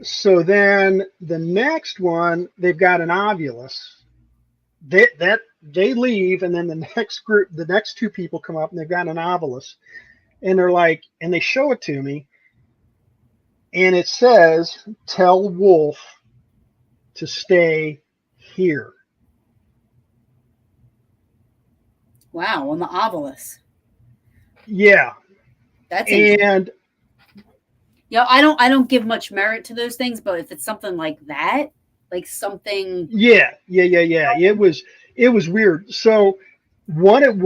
So then the next one, they've got an ovulus. They leave, and then the next two people come up and they've got an ovulus. And they're like, and they show it to me, and it says, tell Wolf to stay here.
Wow, on the ovulus.
Yeah.
That's interesting.
And
I don't give much merit to those things, but if it's something like that, like something.
Yeah. It was weird. So what it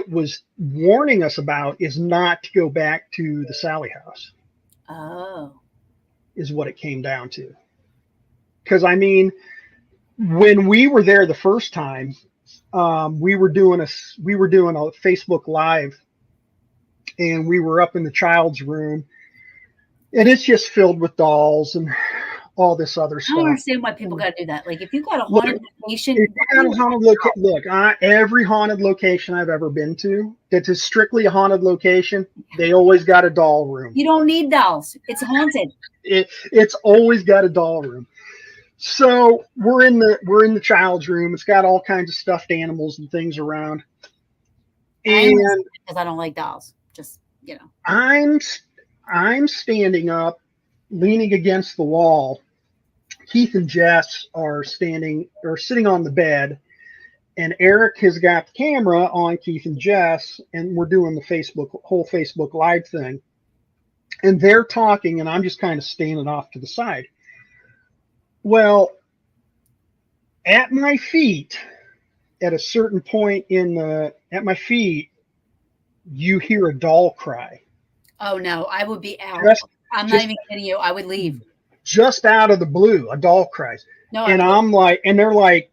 was warning us about is not to go back to the Sally house.
Oh.
Is what it came down to. Because I mean, when we were there the first time, we were doing a Facebook Live, and we were up in the child's room, and it's just filled with dolls and all this other stuff.
I don't understand why people got to do that. Like, if you got a haunted location,
every haunted location I've ever been to that is strictly a haunted location, they always got a doll room.
You don't need dolls. It's haunted.
It's always got a doll room. So we're in the child's room. It's got all kinds of stuffed animals and things around. And
because I don't like dolls, just
I'm standing up, leaning against the wall. Keith and Jess are sitting on the bed, and Eric has got the camera on Keith and Jess, and we're doing the whole Facebook Live thing. And they're talking, and I'm just kind of standing off to the side. Well, at my feet, at a certain point at my feet, you hear a doll cry.
Oh no, I would be out. I'm not even kidding you. I would leave.
Just out of the blue, a doll cries.
No,
and I'm like, and they're like,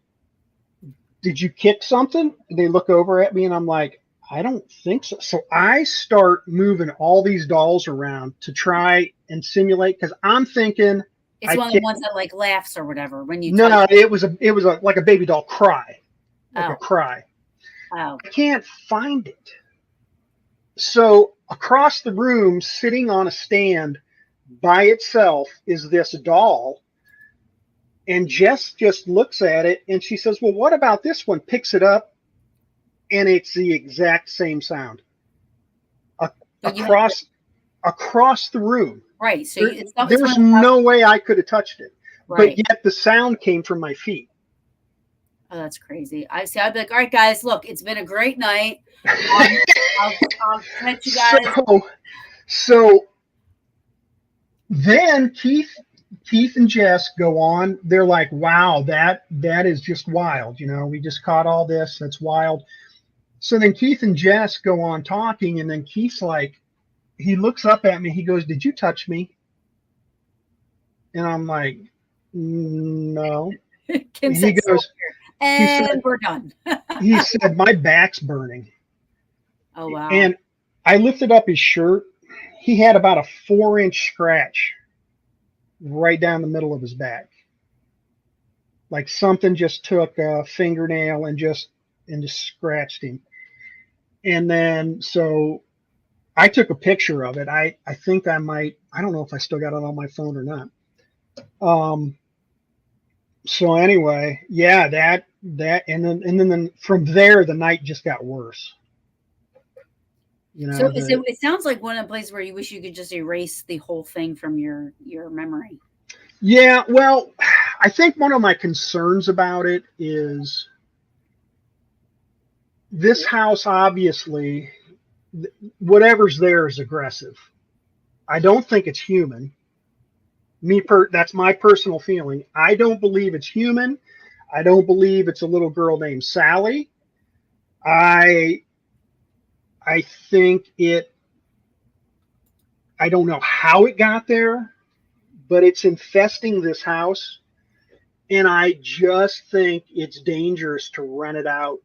did you kick something? They look over at me, and I'm like, I don't think so. So I start moving all these dolls around to try and simulate, because I'm thinking
it's one of the ones that like laughs or whatever when you.
No, it was like a baby doll cry, a cry.
Wow.
I can't find it. So across the room, sitting on a stand by itself, is this doll. And Jess just looks at it and she says, well, what about this one? Picks it up, and it's the exact same sound. Across the room.
Right. So
there's no way I could have touched it.
Right.
But yet the sound came from my feet.
Oh, that's crazy. I'd be like, all right, guys, look, it's been a great night. I'll catch you guys.
So then Keith Keith and Jess go on. They're like, wow, that is just wild. We just caught all this. That's wild. So then Keith and Jess go on talking, and then Keith's like, he looks up at me. He goes, "Did you touch me?" And I'm like, "No."
Kim
And he
said,
goes,
and we're done.
he said, "My back's burning."
Oh, wow.
And I lifted up his shirt. He had about a 4-inch scratch right down the middle of his back. Like something just took a fingernail and just scratched him. And then so I took a picture of it. I think I don't know if I still got it on my phone or not. So anyway, yeah, that and then from there the night just got worse.
So it sounds like one of the places where you wish you could just erase the whole thing from your memory.
Yeah, well, I think one of my concerns about it is this house, obviously, whatever's there is aggressive. I don't think it's human. That's my personal feeling. I don't believe it's human. I don't believe it's a little girl named Sally. I think I don't know how it got there, but it's infesting this house. And I just think it's dangerous to rent it out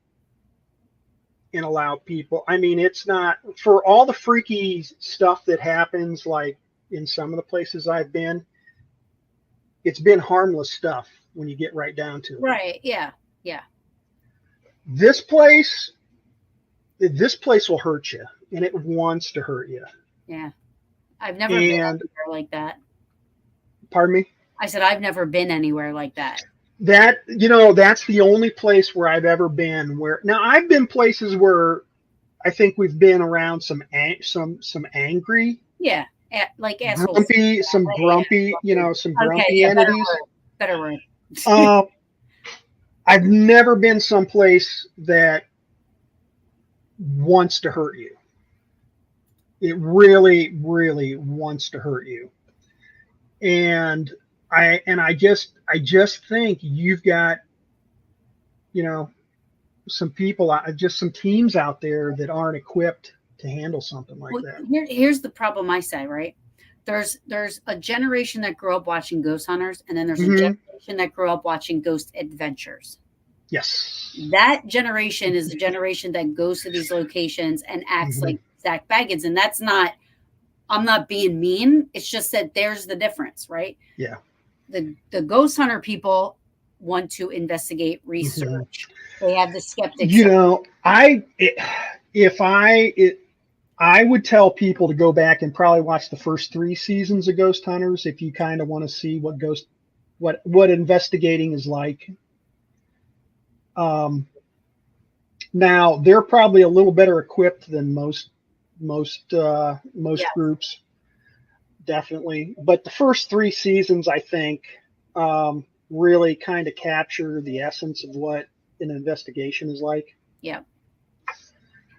and allow people. I mean, it's not for all the freaky stuff that happens, like in some of the places I've been, it's been harmless stuff when you get right down to it.
Right. Yeah. Yeah.
This place will hurt you, and it wants to hurt you.
Yeah. I've never been anywhere like that.
Pardon me?
I said I've never been anywhere like that.
That's the only place where I've ever been where now I've been places where I think we've been around some angry.
Yeah. Like assholes.
Grumpy, some grumpy entities.
Better word.
I've never been someplace that wants to hurt you. It really, really wants to hurt you. And I just think you've got, some people, just some teams out there that aren't equipped to handle something like that.
Here's the problem I say, right? There's a generation that grew up watching ghost hunters, and then there's a generation that grew up watching ghost adventures.
Yes.
That generation is the generation that goes to these locations and acts like Zach Baggins. And that's not, I'm not being mean. It's just that there's the difference, right?
Yeah.
The ghost hunter people want to investigate, research. They have the skeptics.
I would tell people to go back and probably watch the first 3 seasons of Ghost Hunters if you kind of want to see what investigating is like. Now they're probably a little better equipped than most groups, definitely. But the first 3 seasons, I think, really kind of capture the essence of what an investigation is like.
Yeah.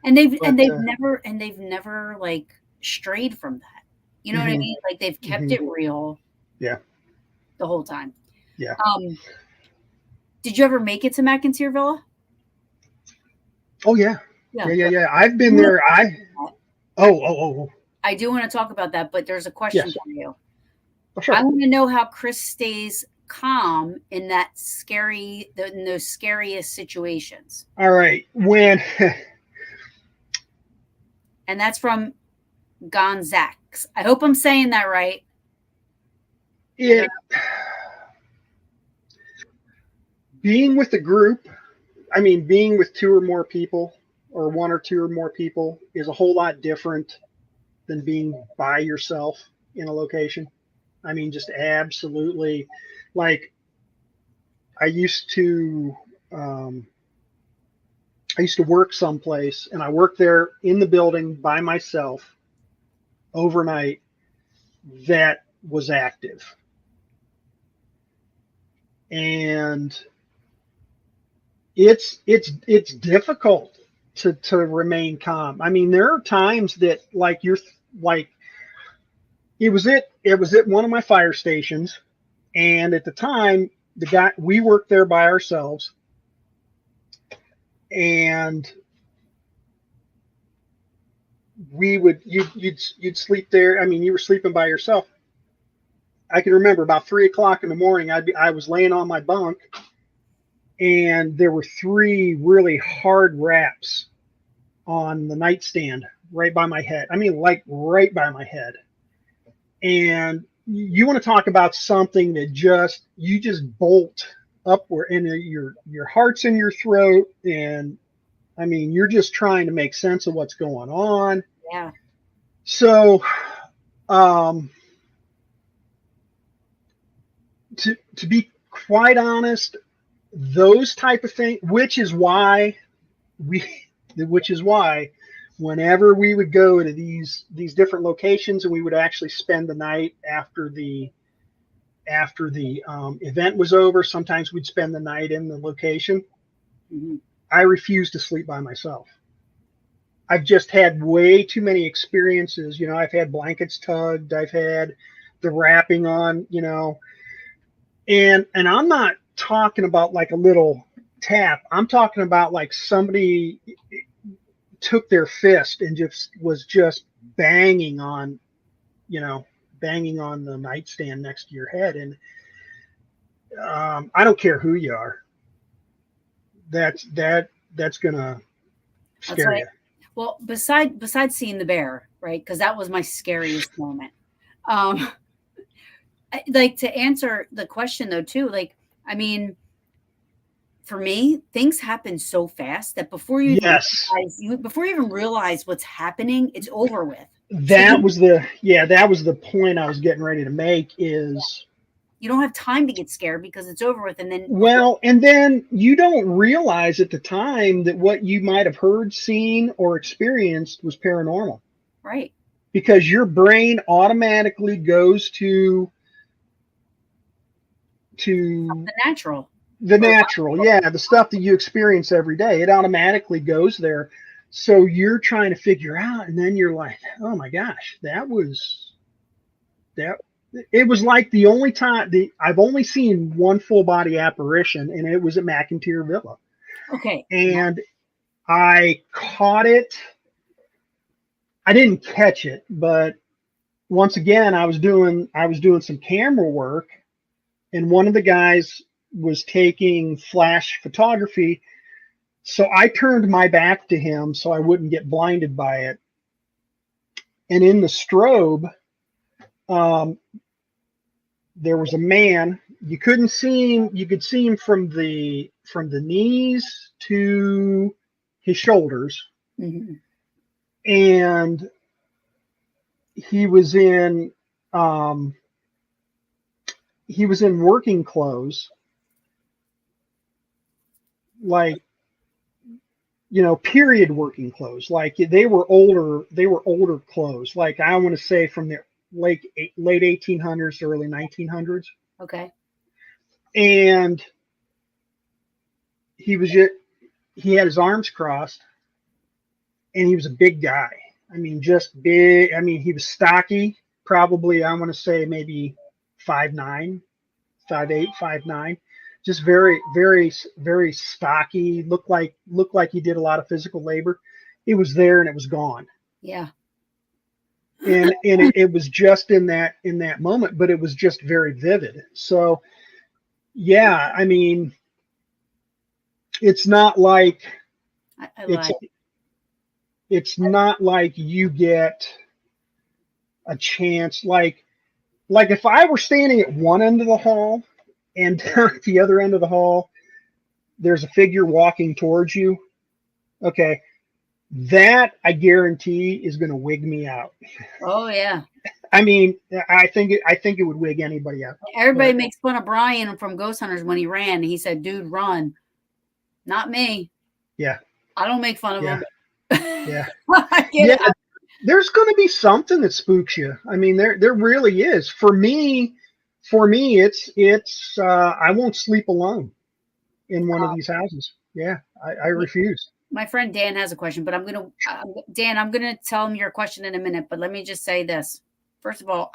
And they've never like strayed from that. You know what I mean? Like they've kept it real.
Yeah.
The whole time.
Yeah.
Did you ever make it to McIntyre Villa?
Oh yeah. Yeah. I've been there. Oh.
I do want to talk about that, but there's a question for you.
Oh, sure.
I want to know how Chris stays calm in those scariest situations.
All right.
And that's from Gonzax. I hope I'm saying that right.
Being with a group, being with 2 or more people, or 1 or 2 or more people, is a whole lot different than being by yourself in a location. Just absolutely. Like, I used to work someplace, and I worked there in the building by myself overnight that was active. And it's difficult to remain calm. There are times that it was at one of my fire stations, And at the time, we worked there by ourselves, and you'd sleep there. I mean, you were sleeping by yourself. I can remember about 3 o'clock in the morning, I was laying on my bunk, and there were 3 really hard wraps on the nightstand right by my head. I mean, like right by my head. And you want to talk about something that you just bolt upward, and your heart's in your throat, and I mean, you're just trying to make sense of what's going on.
Yeah.
So, to be quite honest, those type of things, which is why whenever we would go to these different locations, and we would actually spend the night after the event was over, sometimes we'd spend the night in the location.
Mm-hmm.
I refuse to sleep by myself. I've just had way too many experiences. You know, I've had blankets tugged, I've had the wrapping on, you know, and I'm not talking about like a little tap. I'm talking about like somebody took their fist and was just banging on, banging on the nightstand next to your head. And I don't care who you are. That's gonna scare you.
Well, besides seeing the bear, right? Because that was my scariest moment. Like, to answer the question though, too, like, I mean, for me, things happen so fast that before you even realize what's happening, it's over with.
That was the point I was getting ready to make is
you don't have time to get scared because it's over with. And then,
and then you don't realize at the time that what you might have heard, seen, or experienced was paranormal.
Right.
Because your brain automatically goes to
the natural.
The stuff that you experience every day. It automatically goes there. So you're trying to figure out, and then you're like, oh my gosh, it was like the only time I've only seen one full body apparition, and it was at McIntyre Villa.
Okay.
And I caught it. I didn't catch it, but once again, I was doing some camera work, and one of the guys was taking flash photography. So I turned my back to him so I wouldn't get blinded by it. And in the strobe, there was a man. You couldn't see him. You could see him from the knees to his shoulders.
Mm-hmm.
And he was in working clothes, like, period working clothes. Like they were older clothes. Like I want to say from the late 1800s to early 1900s.
Okay.
And he had his arms crossed, and he was a big guy. I mean, just big. I mean, he was stocky, probably, I want to say maybe 5'9", 5'8", 5'9", just very, very, very stocky. Looked like he did a lot of physical labor. It was there and it was gone.
Yeah.
And it was just in that moment, but it was just very vivid. So, yeah, I mean, it's not like it's not like you get a chance. Like if I were standing at one end of the hall and down at the other end of the hall, there's a figure walking towards you. Okay. That I guarantee is going to wig me out.
Oh yeah.
I mean, I think it would wig anybody out.
Everybody makes fun of Brian from Ghost Hunters when he ran. He said, "Dude, run." Not me.
Yeah.
I don't make fun of him.
Yeah. Yeah. There's going to be something that spooks you. I mean, there really is. For me, it's I won't sleep alone in one of these houses. Yeah, I refuse.
My friend Dan has a question, but I'm gonna tell him your question in a minute. But let me just say this: first of all,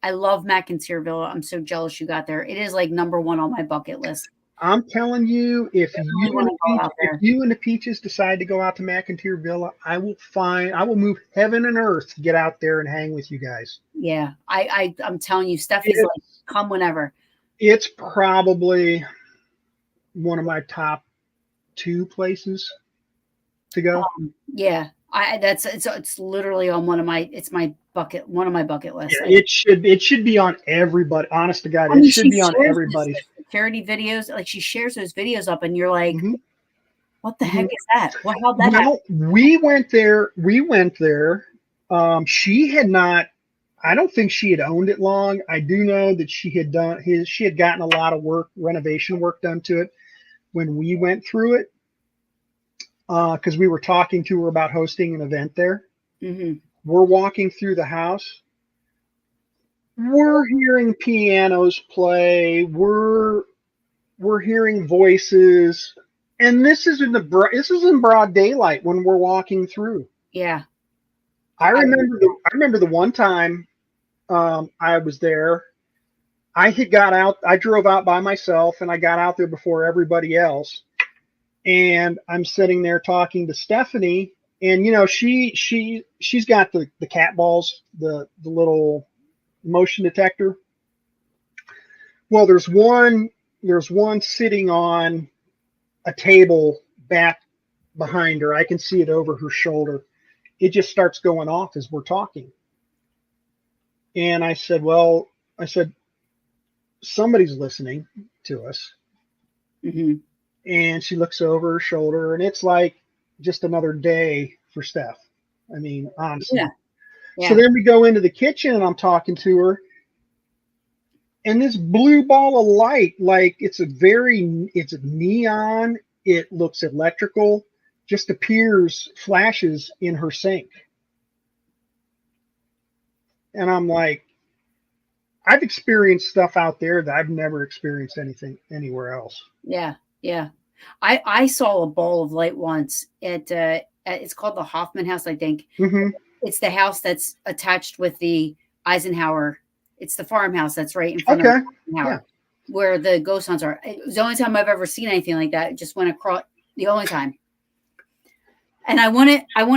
I love McIntyre Villa. I'm so jealous you got there. It is like number one on my bucket list.
I'm telling you, if
I really want to go out there.
you and the Peaches decide to go out to McIntyre Villa, I will move heaven and earth to get out there and hang with you guys.
Yeah, I'm telling you, Steffi's like, come whenever.
It's probably one of my top 2 places to go.
Yeah, it's literally on one of my bucket lists.
Yeah, it should be on everybody. Honest to God, it should be on everybody's
charity videos. Like she shares those videos up, and you're like,
mm-hmm.
what the heck is that? How'd that happen?
We went there. She had not. I don't think she had owned it long. I do know that she had gotten a lot of renovation work done to it when we went through it. Because we were talking to her about hosting an event there.
Mm-hmm.
We're walking through the house. We're hearing pianos play. We're hearing voices, and this is in broad daylight when we're walking through.
Yeah,
I remember the one time I was there. I drove out by myself, and I got out there before everybody else. And I'm sitting there talking to Stephanie, and she's got the cat balls, the little motion detector. Well, there's one sitting on a table back behind her. I can see it over her shoulder. It just starts going off as we're talking. And I said, somebody's listening to us.
Mm-hmm.
And she looks over her shoulder, and it's like just another day for Steph. I mean, honestly.
Yeah. Yeah.
So then we go into the kitchen, and I'm talking to her, and this blue ball of light, like it's neon. It looks electrical, just flashes in her sink. And I'm like, I've experienced stuff out there that I've never experienced anything anywhere else.
Yeah. Yeah. I saw a ball of light once at it's called the Hoffman House, I think.
Mm-hmm.
It's the house that's attached with the Eisenhower. It's the farmhouse that's right in front of Eisenhower, where the ghost hunts are. It was the only time I've ever seen anything like that. It just went across, the only time. And I want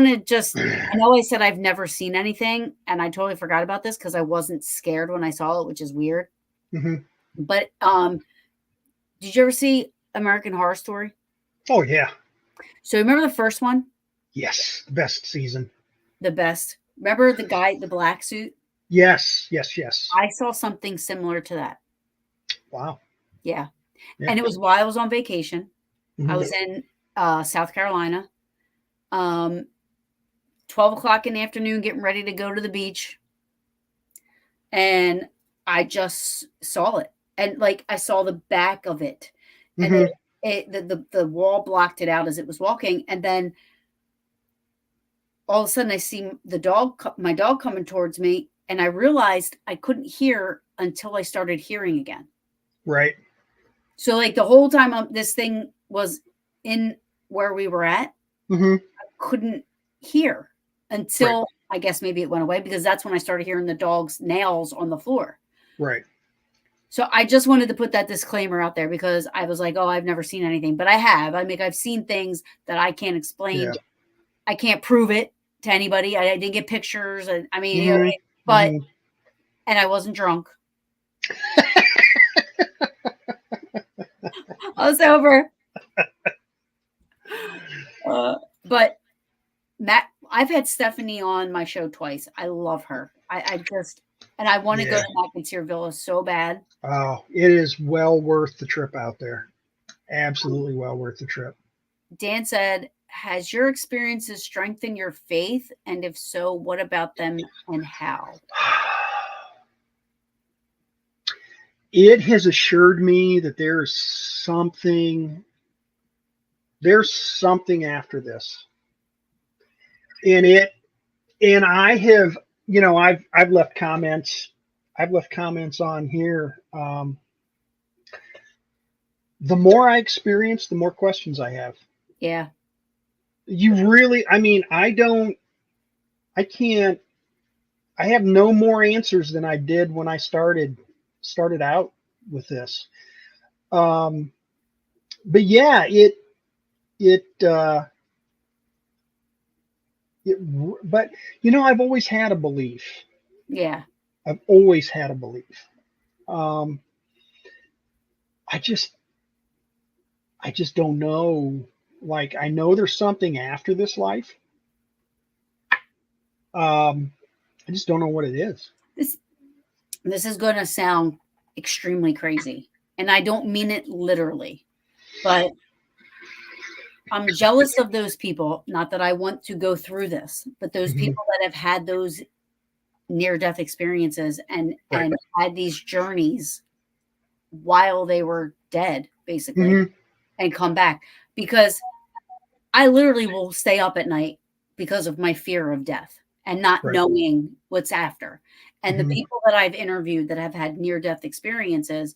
to just, I know I said I've never seen anything, and I totally forgot about this because I wasn't scared when I saw it, which is weird.
Mm-hmm.
But did you ever see American Horror Story?
Oh, yeah.
So remember the first one?
Yes. The best season.
The best. Remember the guy, the black suit?
Yes.
I saw something similar to that.
Wow.
Yeah. And it was while I was on vacation. Mm-hmm. I was in South Carolina. 12 o'clock in the afternoon, getting ready to go to the beach. And I just saw it. And like, I saw the back of it. And mm-hmm. the wall blocked it out as it was walking. And then all of a sudden I see my dog coming towards me. And I realized I couldn't hear until I started hearing again.
Right.
So like the whole time this thing was in where we were at,
mm-hmm.
I couldn't hear until I guess maybe it went away, because that's when I started hearing the dog's nails on the floor.
Right.
So I just wanted to put that disclaimer out there, because I was like, oh, I've never seen anything, but I have. I mean, I've seen things that I can't explain. Yeah. I can't prove it to anybody. I didn't get pictures. And I mean, mm-hmm. But, mm-hmm. and I wasn't drunk. I was sober. But Matt, I've had Stephanie on my show twice. I love her. And I want to go to McIntyre Villa so bad.
Oh, it is well worth the trip out there. Absolutely well worth the trip.
Dan said, has your experiences strengthened your faith? And if so, what about them and how?
It has assured me that there's something after this. And I have, I've left comments on here. The more I experience, the more questions I have.
Yeah.
You really, I mean, I I have no more answers than I did when I started out with this. But yeah, it, but I've always had a belief.
Yeah.
I've always had a belief. Um, I just, I just don't know. Like, I know there's something after this life. I just don't know what it is.
This is going to sound extremely crazy, and I don't mean it literally, but I'm jealous of those people. Not that I want to go through this, but those
Mhm.
people that have had those near-death experiences and
Right.
had these journeys while they were dead, basically,
Hmm.
and come back. Because I literally will stay up at night because of my fear of death and not
Right.
knowing what's after. And the
Hmm.
people that I've interviewed that have had near-death experiences,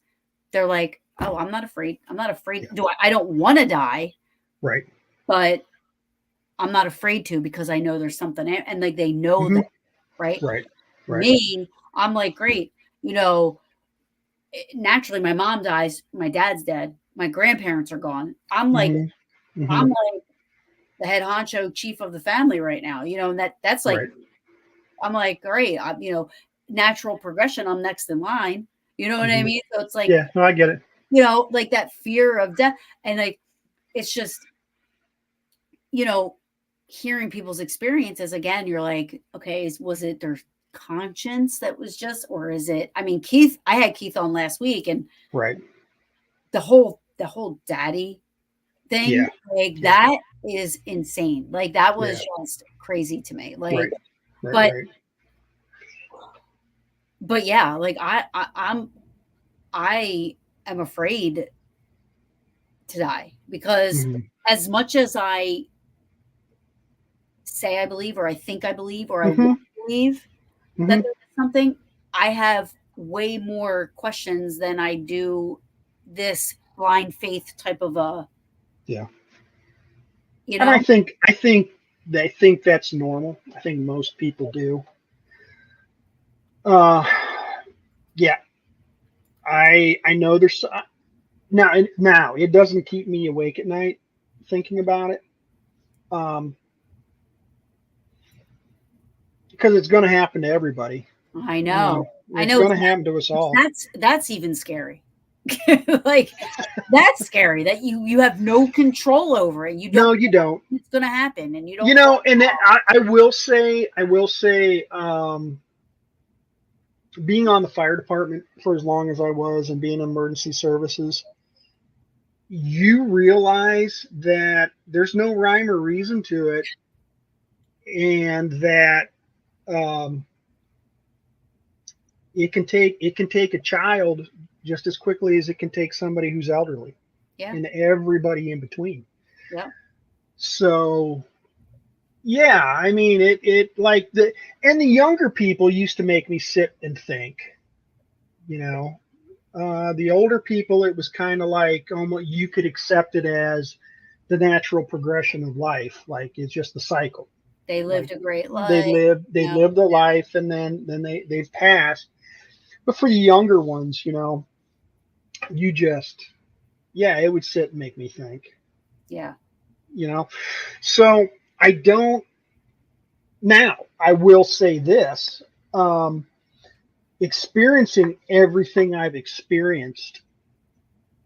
they're like, "Oh, I'm not afraid. I'm not afraid.
Yeah.
I don't want to die,
Right.
but I'm not afraid to because I know there's something." And like they know
Hmm.
that, right?
Right. Right.
Me, I'm like, great. Naturally, my mom dies. My dad's dead. My grandparents are gone.
Hmm.
I'm
Hmm.
like the head honcho chief of the family right now. And that's like,
Right.
I'm like, great. Natural progression. I'm next in line. You know what I
Hmm.
mean? So it's like,
Yeah. No, I get it.
like that fear of death. And like, it's just, you know, hearing people's experiences again, you're like, okay, was it their conscience that was just, or is it, I mean, I had Keith on last week and
Right.
the whole daddy thing,
Yeah.
like
Yeah.
that is insane. Like that was
Yeah.
just crazy to me. Like,
Right. Right.
but
Right.
yeah, like I am afraid to die because
Hmm.
as much as I say I believe or I think I believe or I want
Hmm.
to believe that
Hmm.
there is something, I have way more questions than I do this blind faith type of a,
Yeah.
you
And I
know?
think I think they think that's normal. I think most people do. Uh, yeah. I know there's now it doesn't keep me awake at night thinking about it. Um, because it's going to happen to everybody.
I
You
know.
know,
I
it's
know
going to happen to us all.
that's even scary. Like that's scary that you have no control over it. You don't
No,
know
you don't.
when it's going to happen and you
You
don't know.
know, and I will say, being on the fire department for as long as I was and being in emergency services, you realize that there's no rhyme or reason to it, and that um, it can take a child just as quickly as it can take somebody who's elderly,
Yeah.
and everybody in between.
Yeah.
So yeah, I mean it like the younger people used to make me sit and think, you know. The older people, it was kind of like almost you could accept it as the natural progression of life, like it's just the cycle.
They
Like
lived a great
they
life.
lived they
You know,
lived a life, and then they've passed. But for the younger ones, you just, yeah, it would sit and make me think,
yeah.
you know. So I don't. Now I will say this: um, experiencing everything I've experienced,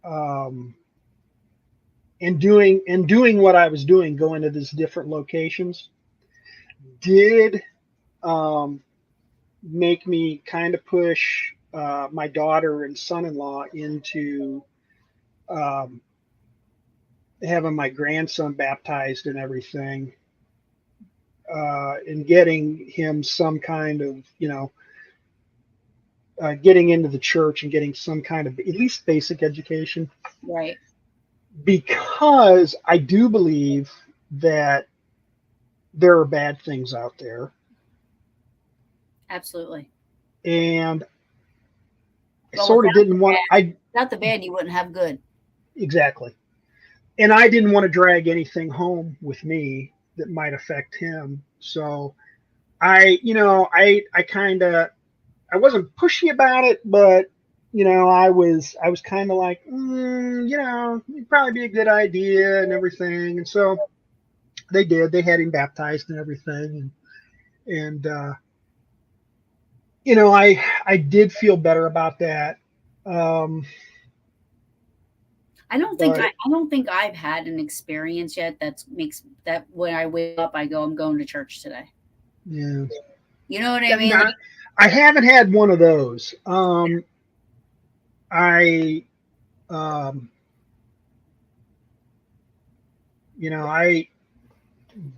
um, and doing what I was doing, going to these different locations, did um, make me kind of push my daughter and son-in-law into um, having my grandson baptized and everything, and getting him some kind of, getting into the church and getting some kind of at least basic education,
Right.
because I do believe that there are bad things out there,
Absolutely.
and I
Well,
sort of didn't want I
without the bad, you wouldn't have good.
exactly, and I didn't want to drag anything home with me that might affect him. So I kind of, I wasn't pushy about it, but I was kind of like, it'd probably be a good idea and everything. And so they did. They had him baptized and everything, and I did feel better about that.
I don't think
But
I don't think I've had an experience yet that makes that when I wake up I go, I'm going to church today.
yeah,
You know what I
and
mean? Like,
I haven't had one of those. I um, I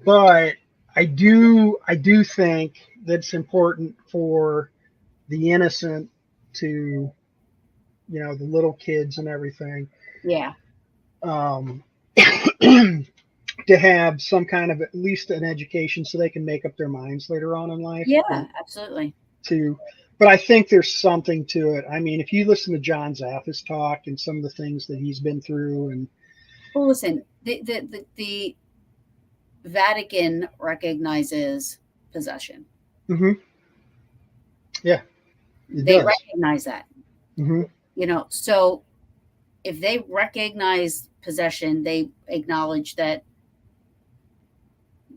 but I do think that it's important for the innocent to the little kids and everything,
yeah.
um, to have some kind of at least an education so they can make up their minds later on in life.
Yeah, absolutely.
To But I think there's something to it. I mean, if you listen to John Zappa's talk and some of the things that he's been through, and
Well, listen, the Vatican recognizes possession.
hmm yeah, it
They
does.
recognize that.
hmm
So if they recognize possession, they acknowledge that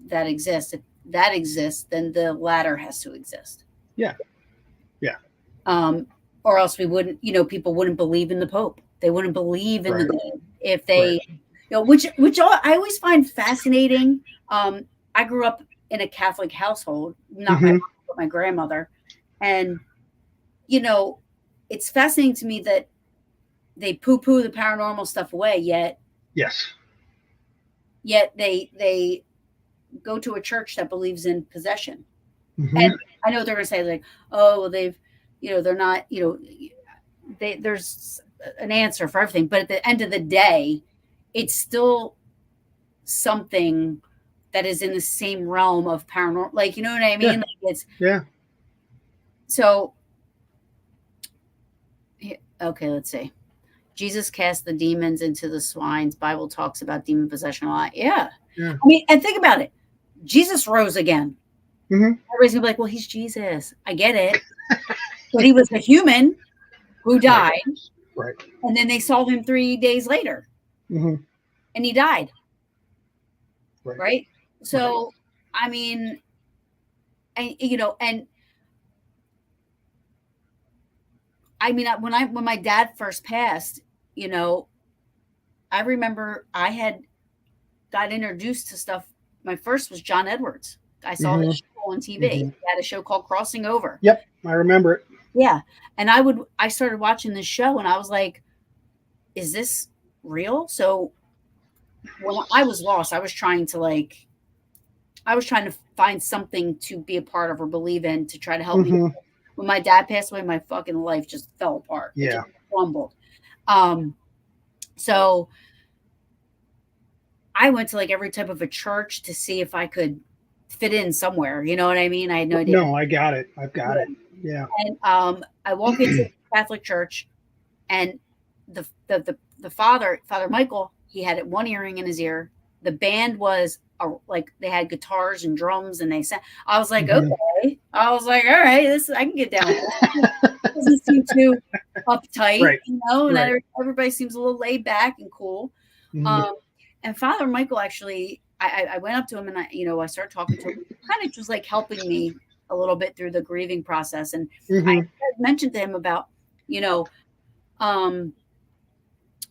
that exists. If that exists, then the latter has to exist.
Yeah, yeah,
Um, or else we wouldn't, people wouldn't believe in the Pope. They wouldn't believe in the
right,
dead if
right.
they, which I always find fascinating. I grew up in a Catholic household, not my
hmm
mom, but my grandmother, and you know, it's fascinating to me that they poo-poo the paranormal stuff away,
Yes.
yet they go to a church that believes in possession.
hmm
And I know they're going to say like, oh, well, they're not, there's an answer for everything, but at the end of the day, it's still something that is in the same realm of paranormal. Like, you know what I
Yeah,
mean? Like it's
yeah.
so. Okay, let's see. Jesus cast the demons into the swines. Bible talks about demon possession a lot. Yeah,
Yeah.
I mean, and think about it. Jesus rose again.
hmm
Everybody's gonna be like, well, he's Jesus. I get it, but he was a human who
Right.
died,
Right.
and then they saw him 3 days later,
hmm
and he died.
Right.
Right.
Right.
So, I mean, and I mean, when my dad first passed, you know, I remember I had got introduced to stuff. My first was John Edwards. I saw his
hmm
show on TV.
hmm
He had a show called Crossing Over.
Yep, I remember it.
Yeah. And I started watching this show and I was like, is this real? So when I was lost, I was trying to find something to be a part of or believe in to try to help me.
hmm
When my dad passed away, my fucking life just fell apart. It
Yeah.
just crumbled. Um, so I went to like every type of a church to see if I could fit in somewhere. You know what I mean? I had no idea.
No, I got it. I've got it. Yeah.
And I walk into the Catholic church, and the Father Michael, he had one earring in his ear. The band was like they had guitars and drums, and they sang. I was like,
hmm
okay. I was like, all right, this I can get down with this. It doesn't seem too uptight,
Right.
and
Right.
everybody seems a little laid back and cool.
hmm
Um, and Father Michael actually, I went up to him and I started talking to him. Kind of just like helping me a little bit through the grieving process. And I
hmm
mentioned to him about, you know, um,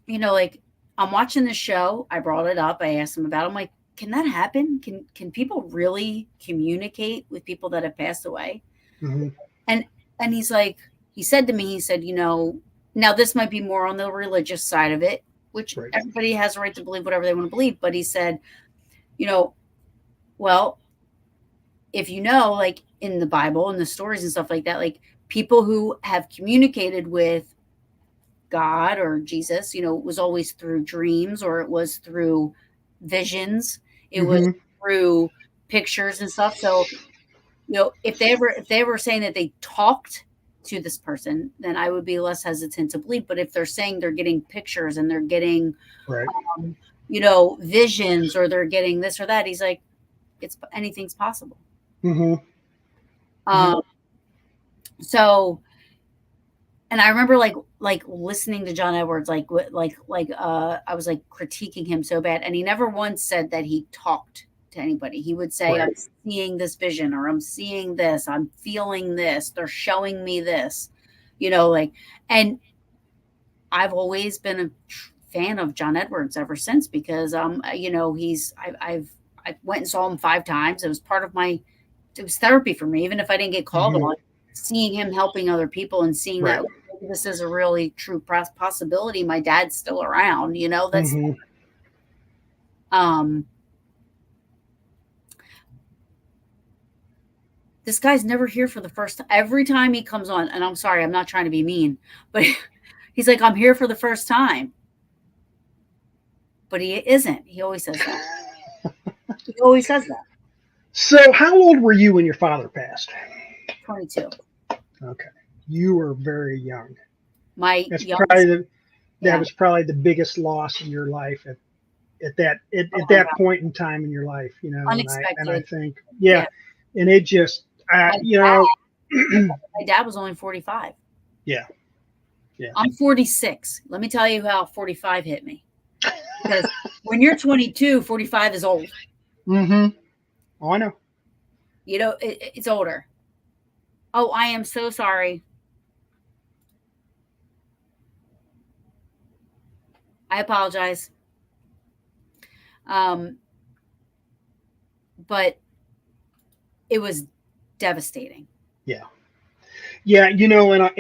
like I'm watching this show. I brought it up. I asked him about it. I'm like, can that happen? Can people really communicate with people that have passed away?
hmm
And he's like, he said to me, he said, now this might be more on the religious side of it, which
Right.
everybody has a right to believe whatever they want to believe. But he said, well, if like in the Bible and the stories and stuff like that, like people who have communicated with God or Jesus, it was always through dreams or it was through visions, it was
hmm
through pictures and stuff. So, if they were saying that they talked to this person, then I would be less hesitant to believe. But if they're saying they're getting pictures and they're getting,
Right.
visions or they're getting this or that, he's like, anything's possible.
hmm
Um, so, and I remember like listening to John Edwards, I was like critiquing him so bad, and he never once said that he talked to anybody. He would say,
Right.
"I'm seeing this vision," or "I'm seeing this," "I'm feeling this," "They're showing me this," like, and I've always been a fan of John Edwards ever since because I went and saw him 5 times. It was part of it was therapy for me, even if I didn't get called on. Seeing him helping other people and seeing
Right.
that this is a really true possibility. My dad's still around, that's this guy's never here for the first time. Every time he comes on, and I'm sorry, I'm not trying to be mean, but he's like, "I'm here for the first time." But he isn't. He always says that. He always says that.
So, how old were you when your father passed?
22.
Okay, you were very young.
My
That's
youngest,
probably
yeah.
that was probably the biggest loss in your life at that
Oh my
that
God.
point in time in your life,
Unexpected.
and I think and it just
My
my
dad was only 45.
Yeah.
I'm 46. Let me tell you how 45 hit me. Because when you're 22, 45 is old.
Oh, I know.
It's older. Oh, I am so sorry. I apologize. But it was devastating.
Yeah. Yeah, in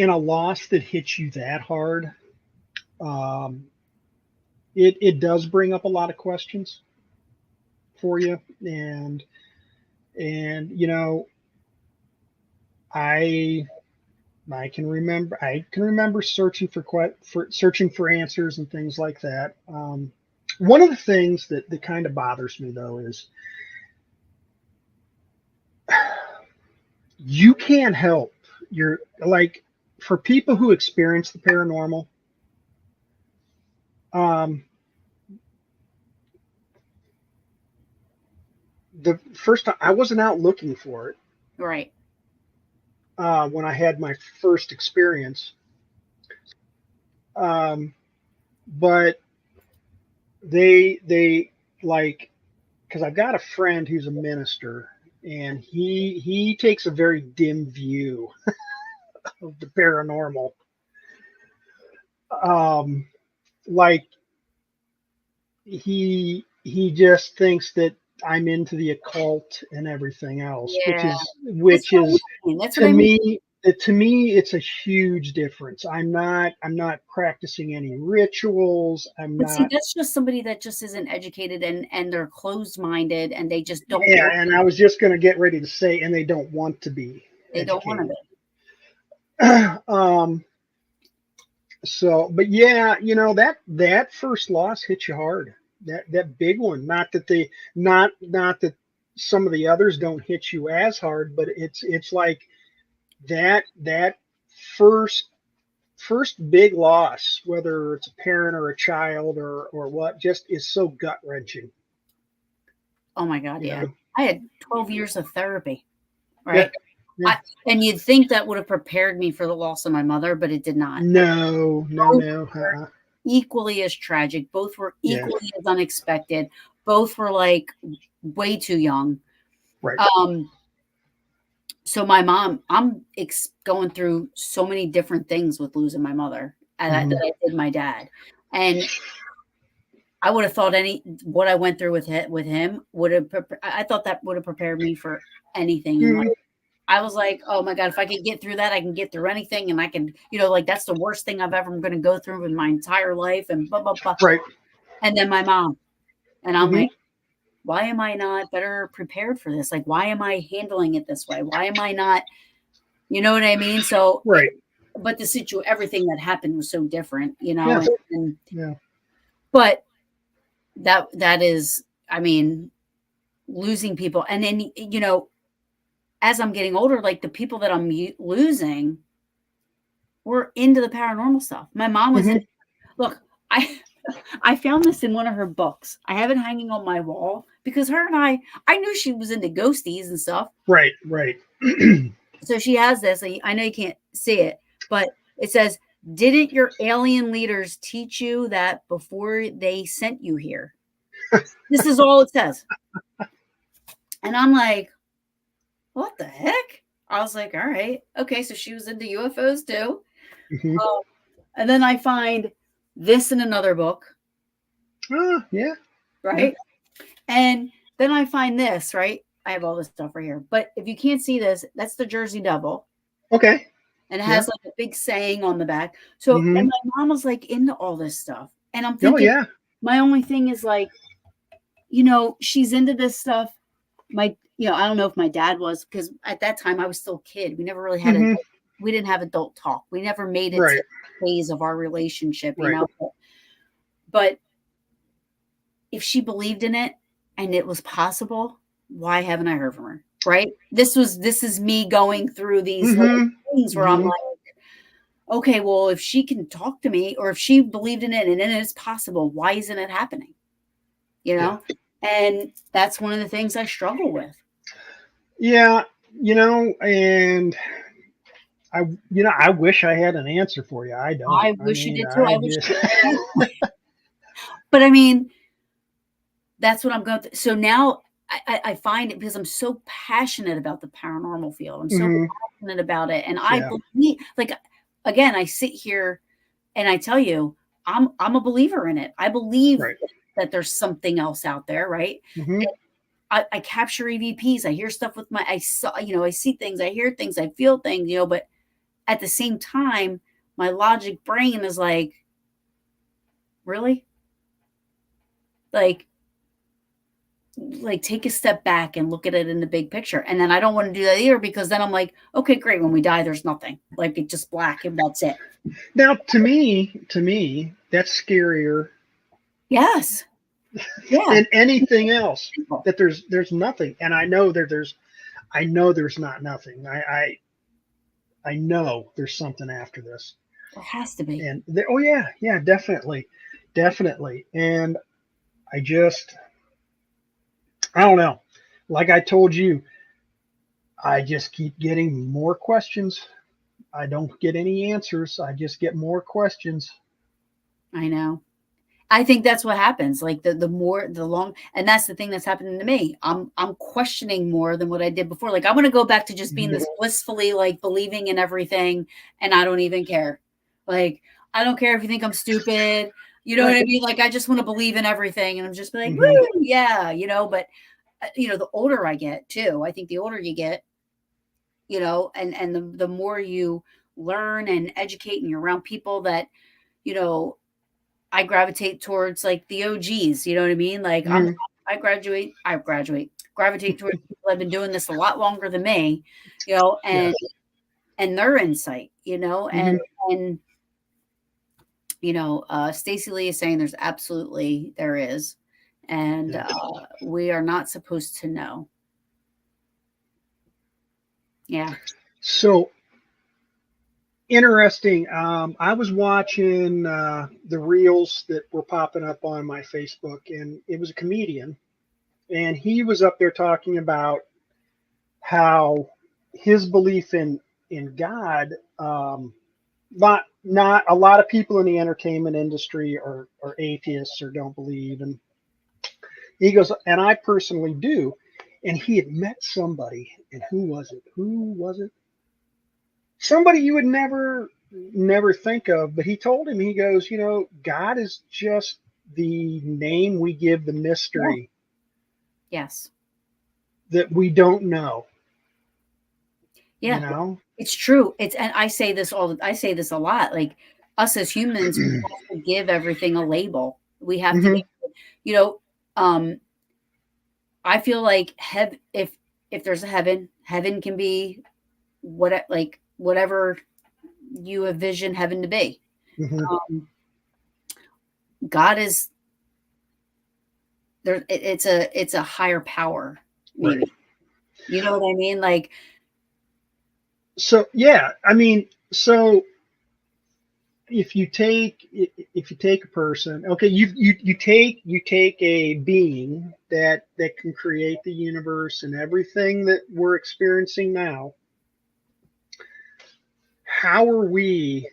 a loss that hits you that hard, it does bring up a lot of questions for you, and I I can remember searching for answers and things like that. One of the things that kind of bothers me though is you can't help your like for people who experience the paranormal. The first time I wasn't out looking for it.
Right.
When I had my first experience, but they like because I've got a friend who's a minister, and he takes a very dim view of the paranormal. Um, like he just thinks that I'm into the occult and everything else,
Yeah.
which is
That's
to
what I mean.
me it's a huge difference. I'm not practicing any rituals. I'm
But see,
not.
that's just somebody that just isn't educated and they're closed minded and they just don't
Yeah,
want,
and I was just going to get ready to say, and they don't want to be
they don't want to
educated.
be.
So, but yeah, that first loss hit you hard. That big one. Not that some of the others don't hit you as hard, but it's like that first big loss, whether it's a parent or a child or what, just is so gut wrenching.
Oh my God,
You
yeah.
know?
I had 12 years of therapy,
Yeah.
right?
Yeah.
And you'd think that would have prepared me for the loss of my mother, but it did not.
No.
Equally as tragic. Both were
Yeah.
equally as unexpected. Both were like way too young.
Right.
So my mom, I'm going through so many different things with losing my mother that I did my dad. And I would have thought what I went through with him would have, I thought that would have prepared me for anything in life. I was like, oh my God, if I can get through that, I can get through anything. And I can, like that's the worst thing I've ever going to go through in my entire life and blah, blah, blah.
Right.
And then my mom, and I'm like, why am I not better prepared for this? Like, why am I handling it this way? Why am I not, you know what I mean? So,
right.
But everything that happened was so different,
Yeah.
and but that is, I mean, losing people. And then, as I'm getting older, like the people that I'm losing were into the paranormal stuff. My mom was look, I found this in one of her books. I have it hanging on my wall because her and I knew she was into ghosties and stuff.
Right.
So she has this. I know you can't see it, but it says, "Didn't your alien leaders teach you that before they sent you here?" This is all it says. And I'm like, what the heck? I was like, all right. Okay. So she was into UFOs too.
Hmm.
And then I find this in another book,
Oh, yeah.
right? And then I find this, right? I have all this stuff right here. But if you can't see this, that's the Jersey Devil.
Okay.
And it
Yeah.
has like a big saying on the back. So,
Hmm.
and my mom was like into all this stuff. And I'm
Oh,
thinking,
yeah.
my only thing is like, she's into this stuff. I don't know if my dad was, because at that time I was still a kid. We never really had
Hmm.
we didn't have adult talk. We never made it to
Right.
the phase of our relationship,
Right.
But if she believed in it and it was possible, why haven't I heard from her? Right? This is me going through these
Hmm.
things where I'm
Hmm.
like, okay, well, if she can talk to me, or if she believed in it and it is possible, why isn't it happening?
Yeah.
And that's one of the things I struggle with.
Yeah. And I wish I had an answer for you. I don't.
I
I
wish you
mean,
did too.
I
I wish
just,
But I mean, that's what I'm going through. So now I find it, because I'm so passionate about the paranormal field. I'm so
hmm
passionate about it. And I
yeah.
believe, like, again, I sit here and I tell you, I'm a believer in it. I believe
Right.
that there's something else out there, right?
Hmm.
I capture EVPs. I hear stuff with I saw, I see things, I hear things, I feel things, but at the same time, my logic brain is like, really? Like, take a step back and look at it in the big picture. And then I don't want to do that either, because then I'm like, okay, great. When we die, there's nothing. Like, it's just black and that's it.
Now, to me, that's scarier
Yes. Yeah.
than anything else. That there's nothing, and I know there's not nothing. I know there's something after this,
There has to be.
and oh yeah, yeah, definitely, definitely. And I just, I don't know. Like I told you, I just keep getting more questions. I don't get any answers. I just get more questions.
I know. I think that's what happens. Like, the more, the long, and that's the thing that's happening to me. I'm questioning more than what I did before. Like, I want to go back to just being
Mhm.
this blissfully, like, believing in everything, and I don't even care. Like, I don't care if you think I'm stupid. You know what I
Right.
mean? Like, I just want to believe in everything, and I'm just like,
Hmm.
woo, yeah, But the older I get too, I think the older you get, and the more you learn and educate, and you're around people that, you know, I gravitate towards, like, the OGs, you know what I mean? Like,
Hmm.
gravitate towards people that have been doing this a lot longer than me,
Yes.
and their insight,
Hmm.
and Stacy Lee is saying there is, and
Yeah.
we are not supposed to know. Yeah.
So interesting. I was watching the reels that were popping up on my Facebook, and it was a comedian, and he was up there talking about how his belief in God. Not a lot of people in the entertainment industry are atheists or don't believe, and he goes, and I personally do. And he had met somebody, and who was it? Who was it? Somebody you would never think of, but he told him, he goes, God is just the name we give the
Yeah.
mystery
Yes.
that we don't know. you
Yeah.
know
It's true. And I say this a lot. Like, us as humans, we have to give everything a label. We have to
Hmm.
give, you know, um, I feel like if there's a heaven can be whatever you envision heaven to be.
Hmm.
Um, God is there. It's a higher power,
Right.
maybe. You know what I mean? Like,
So yeah, I mean, so if you take a person, okay, you take a being that can create the universe and everything that we're experiencing now, how are we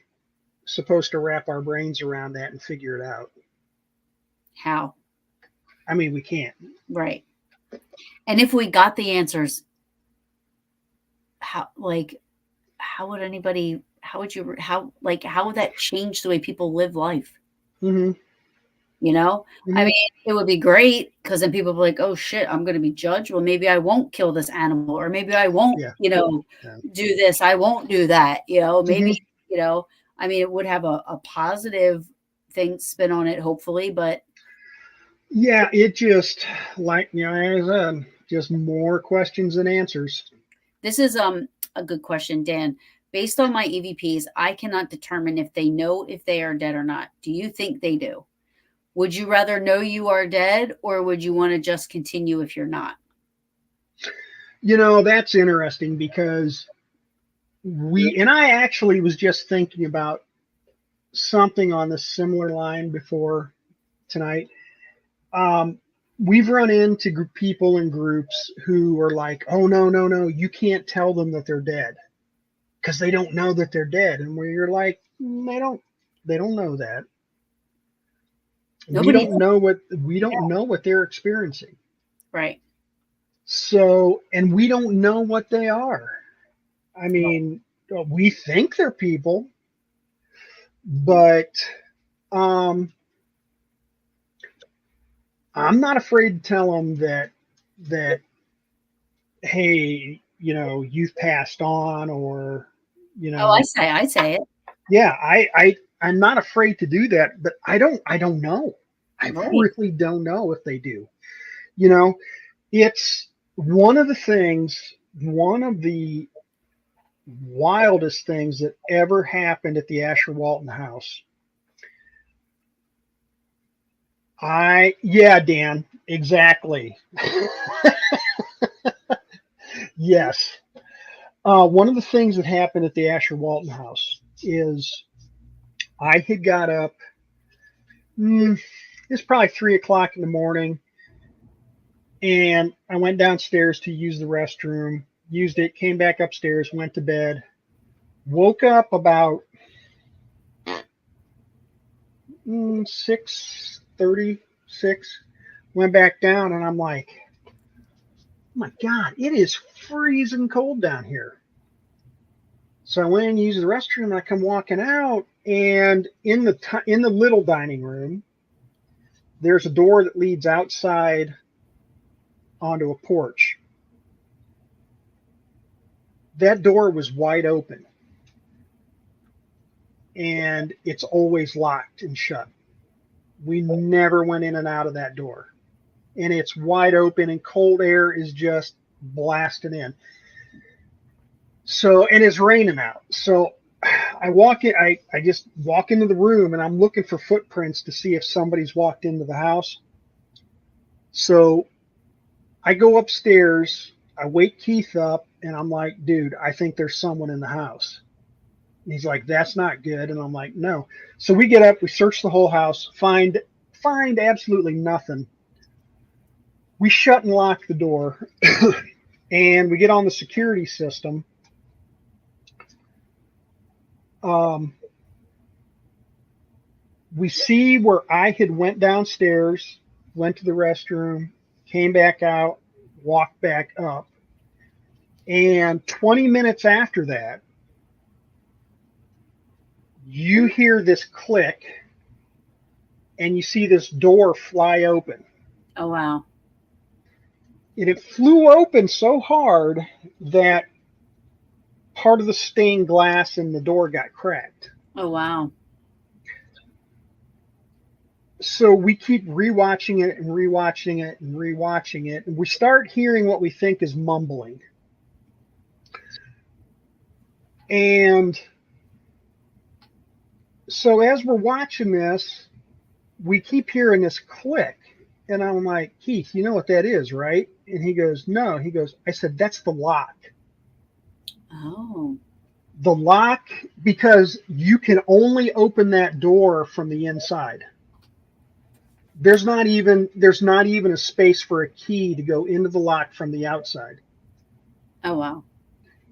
supposed to wrap our brains around that and figure it out?
How?
I mean, we can't.
Right. And if we got the answers, how would anybody, how would that change the way people live life?
Mm-hmm.
You know, I
Mm-hmm.
mean, it would be great because then people be like, oh shit, I'm going to be judged. Well, maybe I won't kill this animal, or maybe I won't,
Yeah. Yeah.
do this. I won't do that. Maybe,
Mm-hmm.
I mean, it would have a positive thing spin on it, hopefully, but
Yeah, it just like as I said, just more questions than answers.
this is a good question, Dan. Based on my EVPs, I cannot determine if they know if they are dead or not. Do you think they do? Would you rather know you are dead, or would you want to just continue if you're not?
That's interesting because I actually was just thinking about something on the similar line before tonight. We've run into people in groups who are like, oh, no, no, no, you can't tell them that they're dead because they don't know that they're dead. And where you're like, they don't know that.
Nobody
We don't know what they're experiencing.
Right.
So, and we don't know what they are. I mean, we think they're people, but I'm not afraid to tell them that hey, you've passed on, or
Oh, I say it.
yeah, I'm not afraid to do that, but I don't know. I
Right.
really don't know if they do. You know, it's one of the wildest things that ever happened at the Asher Walton house. Yeah, Dan, exactly. Yes. One of the things that happened at the Asher Walton house is I had got up. It's probably 3 o'clock in the morning, and I went downstairs to use the restroom. Used it, came back upstairs, went to bed. Woke up about 6:36. Went back down, and I'm like, oh my God, it is freezing cold down here. So I went and used the restroom, and I come walking out, and in the little dining room, there's a door that leads outside onto a porch. That door was wide open, and it's always locked and shut. We never went in and out of that door, and it's wide open, and cold air is just blasting in. So, and it's raining out. So I walk in, I just walk into the room, and I'm looking for footprints to see if somebody's walked into the house. So I go upstairs, I wake Keith up, and I'm like, dude, I think there's someone in the house. And he's like, that's not good. And I'm like, no. So we get up, we search the whole house, find absolutely nothing. We shut and lock the door, and we get on the security system. We see where I had went downstairs, went to the restroom, came back out, walked back up. And 20 minutes after that, you hear this click, and you see this door fly open.
Oh, wow.
And it flew open so hard that part of the stained glass in the door got cracked.
Oh, wow.
So we keep rewatching it and rewatching it and rewatching it, and we start hearing what we think is mumbling. And so as we're watching this, we keep hearing this click, and I'm like, Keith, you know what that is, right? And he goes, no. He goes, I said, that's the lock.
Oh.
The lock, because you can only open that door from the inside. There's not even a space for a key to go into the lock from the outside.
Oh, wow.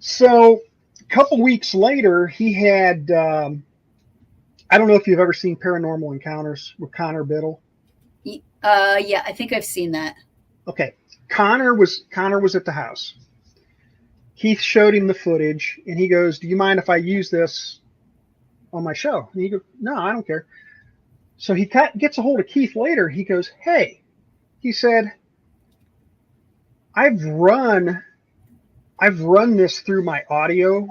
So A couple weeks later, he had. I don't know if you've ever seen Paranormal Encounters with Connor Biddle.
Yeah, I think I've seen that.
Okay, Connor was at the house. Keith showed him the footage, and he goes, "Do you mind if I use this on my show?" And he goes, "No, I don't care." So he gets a hold of Keith later. He goes, "Hey," he said, "I've run this through my audio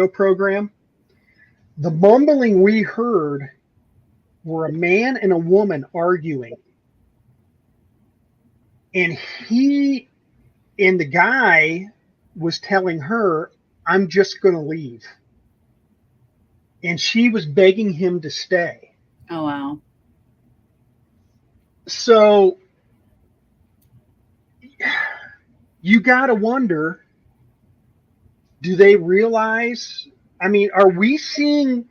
program. The mumbling we heard were a man and a woman arguing, and the guy was telling her, 'I'm just going to leave,' and she was begging him to stay."
Oh, wow.
So you got to wonder, do they realize? I mean, are we seeing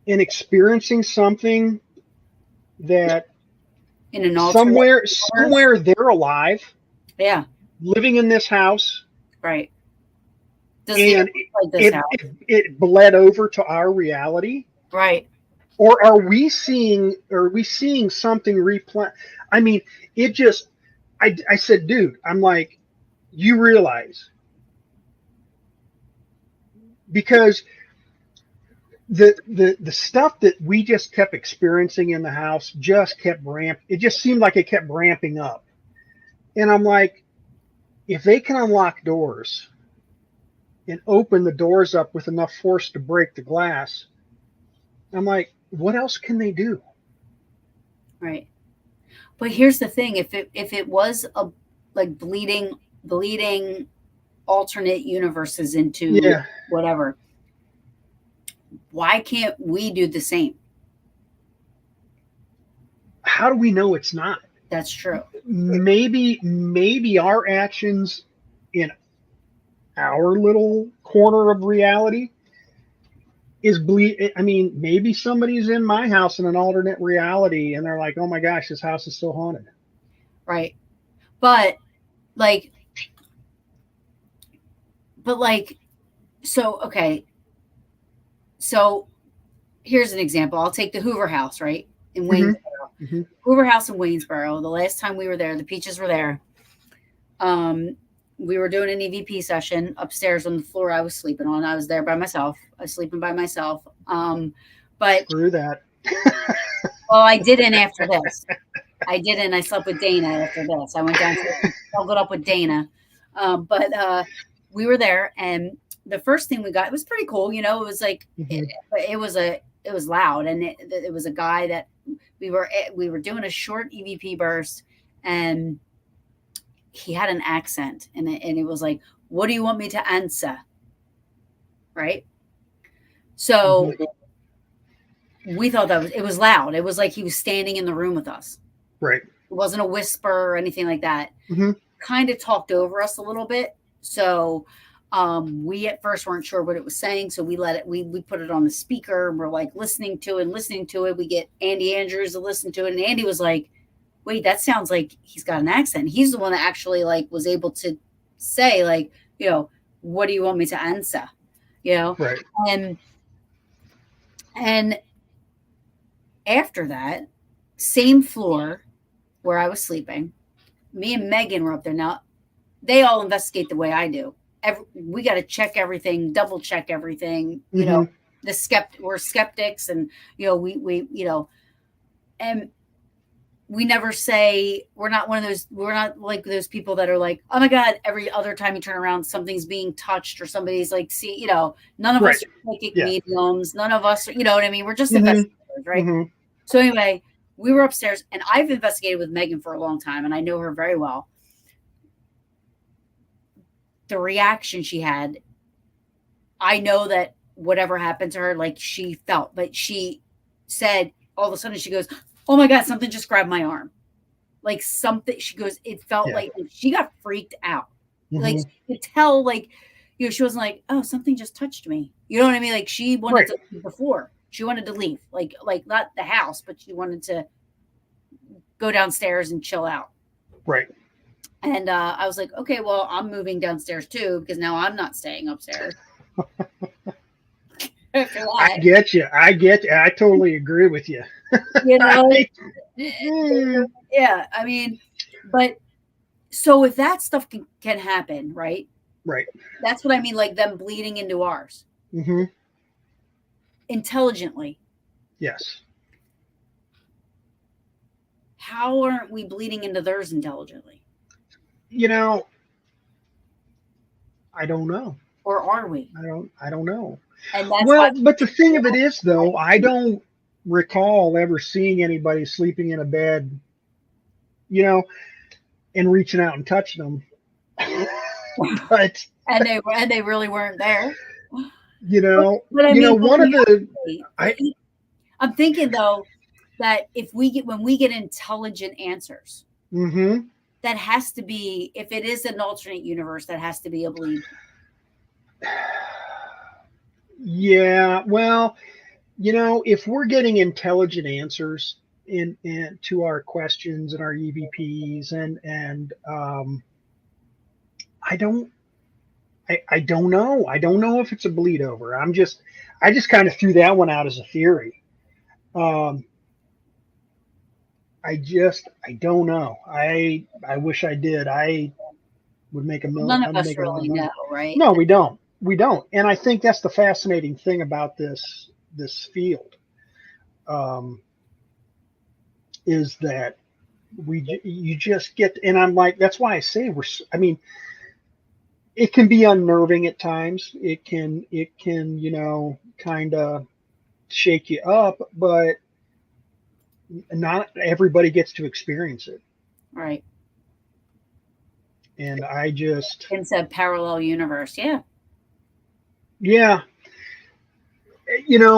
and experiencing something that
In an
somewhere
universe?
they're alive,
Yeah,
living in this house,
right. Does
and
like this house?
it bled over to our reality?
Right.
Or are we seeing something replant? I mean, it just, I said, dude, I'm like, you realize, because the stuff that we just kept experiencing in the house just kept it just seemed like it kept ramping up. And I'm like, if they can unlock doors and open the doors up with enough force to break the glass, I'm like, what else can they do?
Right. But here's the thing: if it was a like bleeding alternate universes into
Yeah.
whatever, why can't we do the same?
How do we know it's not?
That's true.
Maybe our actions in our little corner of reality is I mean, maybe somebody's in my house in an alternate reality and they're like, "Oh my gosh, this house is still haunted."
Right. But like so okay. So here's an example. I'll take the Hoover House, right? In Waynesboro.
Mm-hmm.
Hoover House in Waynesboro. The last time we were there, the Peaches were there. We were doing an EVP session upstairs on the floor I was sleeping on. I was there by myself. I was sleeping by myself. But
Screw that.
well, I didn't after this. I didn't. I slept with Dana after this. I went down to snuggled up with Dana. But we were there, and the first thing we got, it was pretty cool. You know, it was like it was loud, and it was a guy that we were doing a short EVP burst, and he had an accent, and it was like, "What do you want me to answer?" Right. So we thought it was loud. It was like he was standing in the room with us.
Right.
It wasn't a whisper or anything like that.
Mm-hmm.
Kind of talked over us a little bit. So we at first weren't sure what it was saying. So we let it, we put it on the speaker and we're like listening to it. We get Andy Andrews to listen to it. And Andy was like, wait, that sounds like he's got an accent. He's the one that actually like was able to say like, you know, what do you want me to answer? You know?
Right.
And after that, same floor where I was sleeping, me and Megan were up there. Now, they all investigate the way I do. We got to check everything, double check everything. You know, we're skeptics, and you know, we you know, and we never say we're not like those people that are like, oh my god, every other time you turn around, something's being touched or somebody's like, see, you know, none of us are psychic mediums. None of us, you know what I mean? We're just investigators, right? So anyway, we were upstairs, and I've investigated with Megan for a long time, and I know her very well. The reaction she had, I know that whatever happened to her, like she felt, but she said all of a sudden she goes, oh my God, something just grabbed my arm. Like something, she goes, it felt like she got freaked out. Like you could tell, like, you know, she wasn't like, oh, something just touched me. You know what I mean? Like she wanted to leave before. She wanted to leave, like not the house, but she wanted to go downstairs and chill out.
Right.
And I was like, okay, well, I'm moving downstairs too because now I'm not staying upstairs after
I
that.
get you. I get you. I totally agree with you.
You know,
Mm,
yeah. I mean, but so if that stuff can happen, right?
right.
That's what I mean, like them bleeding into ours
Hmm.
intelligently.
Yes.
How aren't we bleeding into theirs intelligently?
You know, I don't know.
Or are we?
I don't know.
And that's why
Well, but the thing of it is, though, I don't recall ever seeing anybody sleeping in a bed, you know, and reaching out and touching them. But
and they really weren't there. But I
you know,
mean,
one of the I
I'm thinking though that if we get when we get intelligent answers,
hmm
that has to be if it is an alternate universe, that has to be a belief.
yeah, well, if we're getting intelligent answers in to our questions and our EVPs and I don't I don't know. I don't know if it's a bleed over. I just kind of threw that one out as a theory. Um, I don't know. I wish I did. I would make a
None of
I'd
us
make a lot of
really
money.
know, right?
No, we don't. We don't. And I think that's the fascinating thing about this field, um, is that you just get. And I'm like, that's why I say I mean, it can be unnerving at times. It can kind of shake you up, but not everybody gets to experience it.
Right.
And I just,
It's a parallel universe. Yeah.
yeah,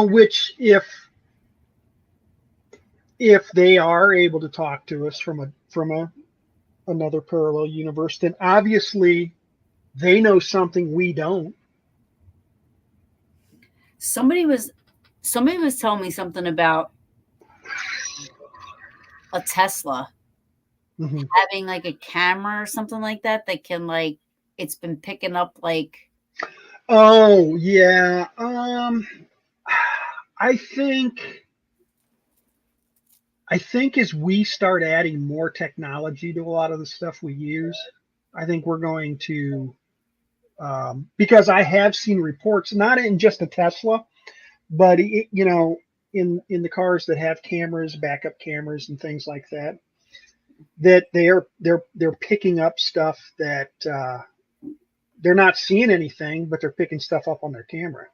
which if they are able to talk to us from a another parallel universe, then obviously they know something we don't.
Somebody was telling me something about a Tesla
Hmm.
having like a camera or something like that that can like it's been picking up like
Oh yeah. I think I think as we start adding more technology to a lot of the stuff we use, I think we're going to, because I have seen reports, not in just a Tesla, but in the cars that have cameras, backup cameras, and things like that, that they're picking up stuff that they're not seeing anything, but they're picking stuff up on their camera.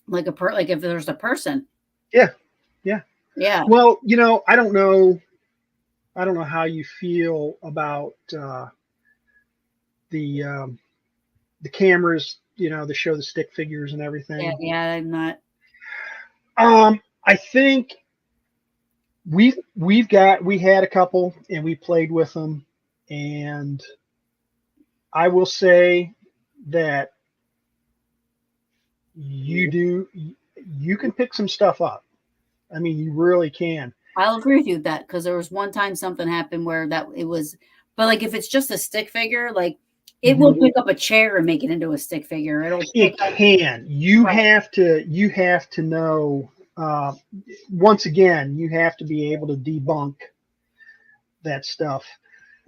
like if there's a person.
Yeah, yeah.
Yeah.
Well, I don't know. I don't know how you feel about the the cameras, that show the stick figures and
Yeah.
everything.
Yeah. I'm not.
I think we had a couple and we played with them, and I will say that you can pick some stuff up. I mean, you really can.
I'll agree with you with that because there was one time something happened where that it was, but like if it's just a stick figure, like it will
Mhm.
pick up a chair and make it into a stick figure. It'll pick
It
up.
can. You
Right.
have to know. Once again, you have to be able to debunk that stuff.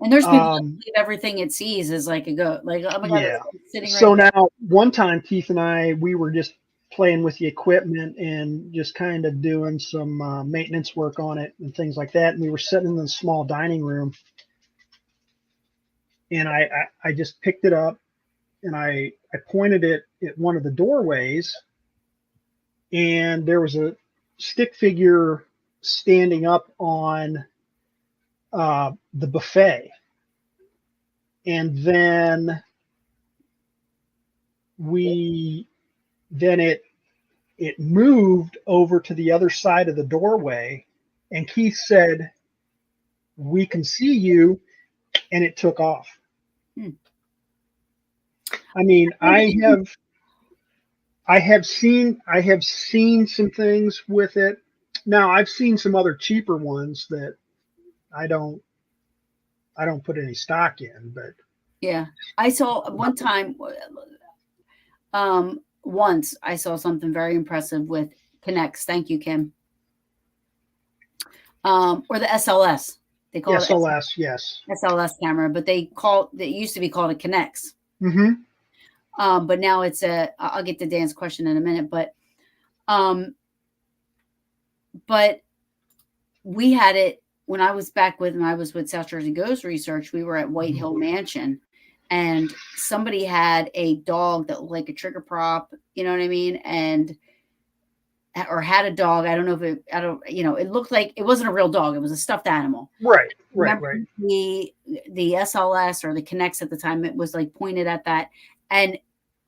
And there's people that
Um,
believe everything it sees is like a goat. Like, oh my God,
yeah.
it's sitting right
So
there.
now, one time, Keith and I, we were just playing with the equipment and just kind of doing some maintenance work on it and things like that. And we were sitting in the small dining room, and I just picked it up and I pointed it at one of the doorways, and there was a stick figure standing up on the buffet. And then we then it moved over to the other side of the doorway, and Keith said, "We can see you," and it took off.
Hmm.
I mean, I have seen some things with it. Now, I've seen some other cheaper ones that I don't I don't put any stock in, but
Yeah. I saw one time, once I saw something very impressive with Kinects. Thank you, Kim. Or the SLS. They
The
call it
SLS, yes.
SLS camera, but it used to be called a Kinects.
Mm-hmm.
But now it's I'll get to Dan's question in a minute, but we had it when I was with South Jersey Ghost Research. We were at White Hill Mansion, and somebody had a dog that looked like a trigger prop, you know what I mean? Or had a dog. I don't know if it looked like it wasn't a real dog. It was a stuffed animal.
Right.
The SLS or the Kinects at the time, it was like pointed at that. And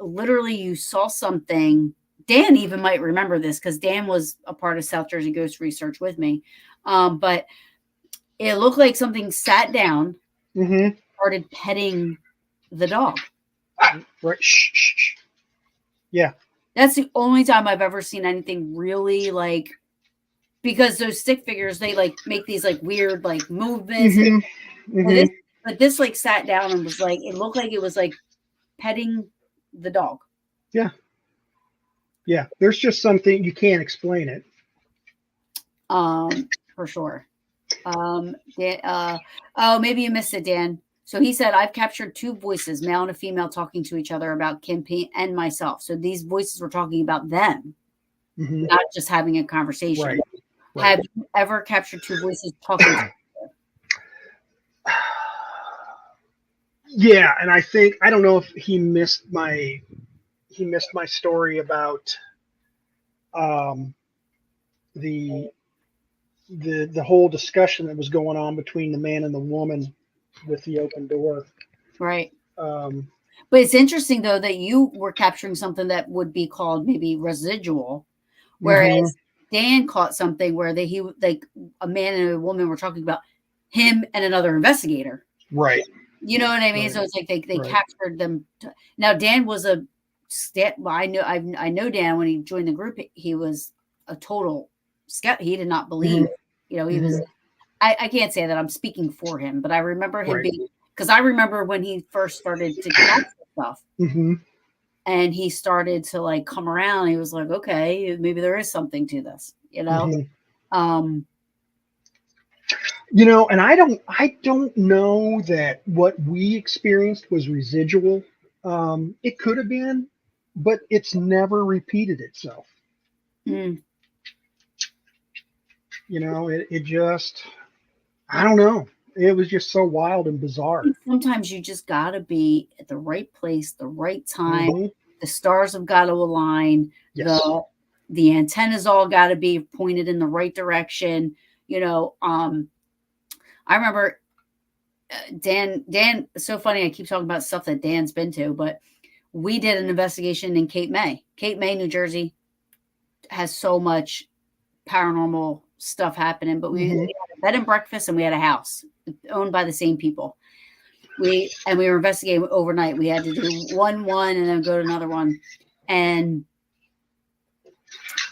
literally you saw something. Dan even might remember this because Dan was a part of South Jersey Ghost Research with me. But it looked like something sat down, started petting the dog.
Right. Shh, shh, shh. Yeah.
That's the only time I've ever seen anything really like, because those stick figures, they like make these like weird like movements. But this like sat down and was like, it looked like it was like petting the dog.
Yeah. Yeah. There's just something you can't explain it.
For sure. Maybe you missed it, Dan. So he said, I've captured 2 voices, male and a female, talking to each other about Kim P and myself. So these voices were talking about them, not just having a conversation.
Right.
Have you ever captured 2 voices talking to each other?
Yeah, and I don't know if he missed my story about the whole discussion that was going on between the man and the woman with the open door.
Right. But it's interesting though that you were capturing something that would be called maybe residual, whereas Dan caught something where like a man and a woman were talking about him and another investigator.
Right.
You know what I mean? Right. So it's like they captured them. Now Dan was I know Dan when he joined the group, he was a total skeptic. He did not believe. He was. I can't say that I'm speaking for him, but I remember him being, because I remember when he first started to capture stuff, and he started to like come around. He was like, okay, maybe there is something to this, and I
don't know that what we experienced was residual. It could have been, but it's never repeated itself. It just, I don't know. It was just so wild and bizarre.
Sometimes you just got to be at the right place, the right time. The stars have got to align.
Yes.
The antennas all got to be pointed in the right direction. I remember Dan, it's so funny. I keep talking about stuff that Dan's been to, but we did an investigation in Cape May. Cape May, New Jersey has so much paranormal stuff happening, but we had a bed and breakfast and we had a house owned by the same people. We were investigating overnight. We had to do one and then go to another one. And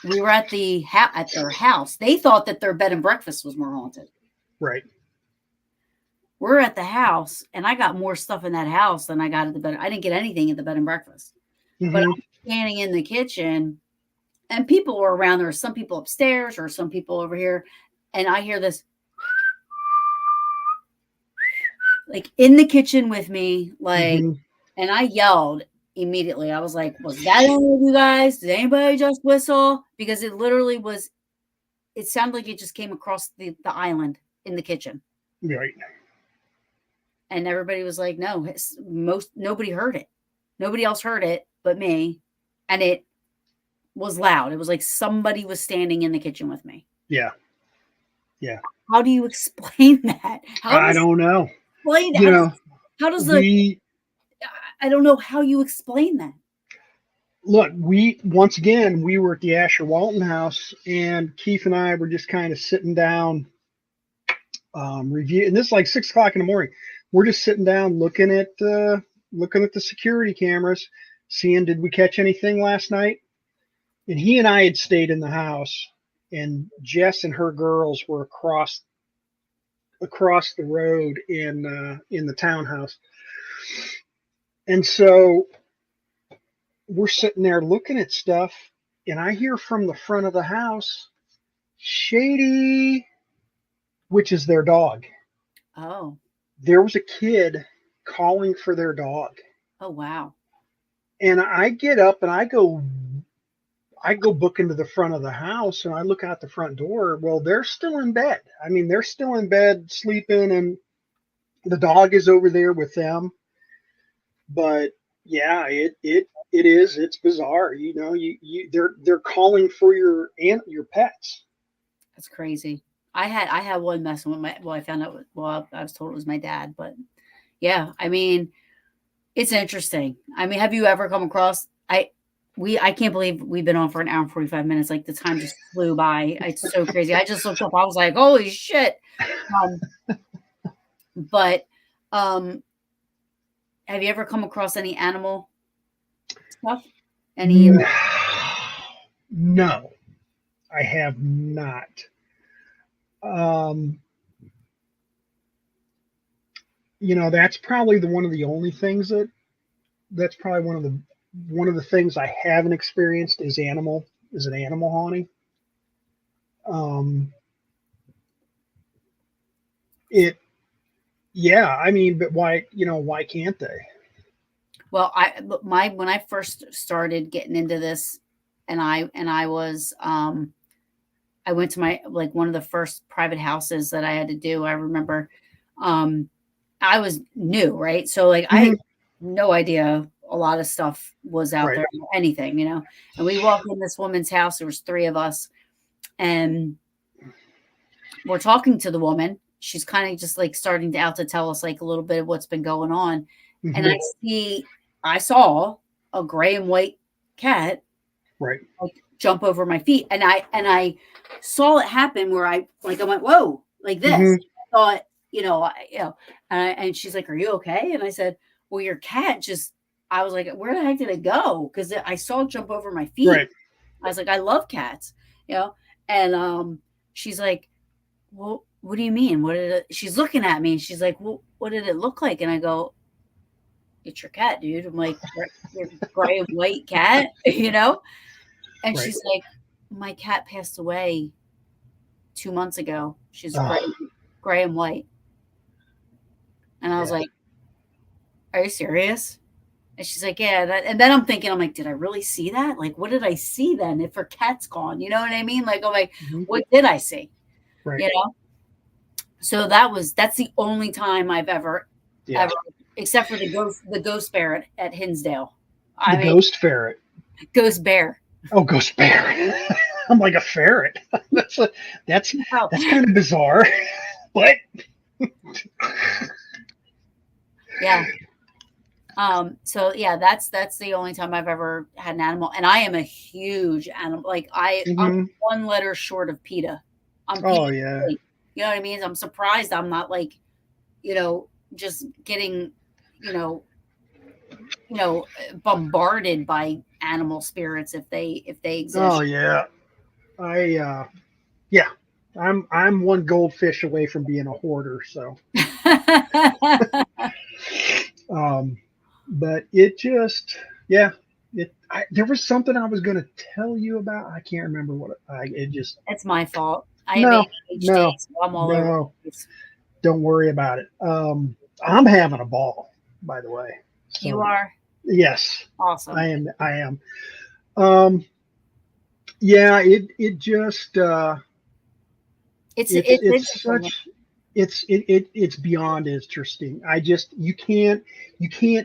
we were at their house. They thought that their bed and breakfast was more haunted.
Right.
We're at the house and I got more stuff in that house than I got at the bed. I didn't get anything at the bed and breakfast, but I'm standing in the kitchen and people were around. There were some people upstairs or some people over here. And I hear this like in the kitchen with me, like, and I yelled immediately. I was like, was that any of you guys? Did anybody just whistle? Because it literally was, it sounded like it just came across the island in the kitchen.
Right.
And everybody was like, no, nobody heard it. Nobody else heard it but me. And it was loud. It was like somebody was standing in the kitchen with me.
Yeah. Yeah.
How do you explain that?
I don't know.
How does I don't know how you explain that.
Look, once again, we were at the Asher Walton house and Keith and I were just kind of sitting down, review. And this is like 6 o'clock in the morning. We're just sitting down looking at the security cameras, seeing, did we catch anything last night? And he and I had stayed in the house, and Jess and her girls were across the road in the townhouse. And so we're sitting there looking at stuff, and I hear from the front of the house, Shady, which is their dog.
Oh.
There was a kid calling for their dog.
Oh, wow.
And I get up and I go book into the front of the house, and I look out the front door. Well, they're still in bed. I mean, they're still in bed sleeping, and the dog is over there with them. But yeah, it's bizarre. You know, they're calling for your pets.
That's crazy. I had one messing with my, well, I found out, well, I was told it was my dad, but yeah, I mean, it's interesting. I mean, have you ever come across, I can't believe we've been on for an hour and 45 minutes. Like the time just flew by. It's so crazy. I just looked up. I was like, holy shit. Um, but have you ever come across any animal stuff? Any
No, I have not. Um, that's probably one of the only things that's probably one of the things I haven't experienced is an animal haunting. Um, it Yeah, I mean, but why can't they?
Well, when I first started getting into this, and I was I went to my, like, one of the first private houses that I had to do. I remember um I was new, right? So like I had
Mhm.
no idea a lot of stuff was out
Right.
there, anything, you know. And we walked in this woman's house. There was three of us, and we're talking to the woman. She's kind of just like starting to out to tell us like a little bit of what's been going on. And
Hmm.
I saw a gray and white cat
Right.
like jump over my feet, and I saw it happen where I went, whoa, like this.
Hmm.
I thought, and she's like, "Are you okay?" And I said, "Well, your cat just." I was like, "Where the heck did it go?" Because I saw it jump over my feet.
Right.
I was like, "I love cats," you know. And she's like, "Well, what do you mean? What did it?" She's looking at me, and she's like, "Well, what did it look like?" And I go, "It's your cat, dude." I'm like, "Your gray and white cat," you know. And
Right.
she's like, "My cat passed away 2 months ago. She's
Oh,
gray and white." And I was
yeah.
like, "Are you serious?" And she's like, "Yeah." And then I'm thinking, I'm like, "Did I really see that? Like, what did I see then? If her cat's gone, you know what I mean? Like, I'm like,
Hmm.
what did I see?
Right.
You know?" So that's the only time I've
Yeah.
ever, except for the ghost bear at Hinsdale.
The
I mean,
ghost ferret.
ghost bear.
Oh, ghost bear. I'm like a ferret. that's a, that's
Oh,
that's kind of bizarre, but
yeah. So yeah, that's the only time I've ever had an animal, and I am a huge animal. Like I'm
hmm.
one letter short of PETA. I'm
Oh
PETA.
yeah.
You know what I mean? I'm surprised I'm not like, just getting, you know, bombarded by animal spirits if they
Oh
exist.
yeah. I Yeah. I'm one goldfish away from being a hoarder, so um but it just yeah, there was something I was going to tell you about. I can't remember what it just
It's my fault. I have
no,
ADHD,
no,
so I'm all over
no,
the place.
don't worry about it. I'm having a ball, by the way.
You
So
are
yes,
awesome.
I am. Um, yeah, it just
It's
it's
interesting.
such it's beyond interesting. You can't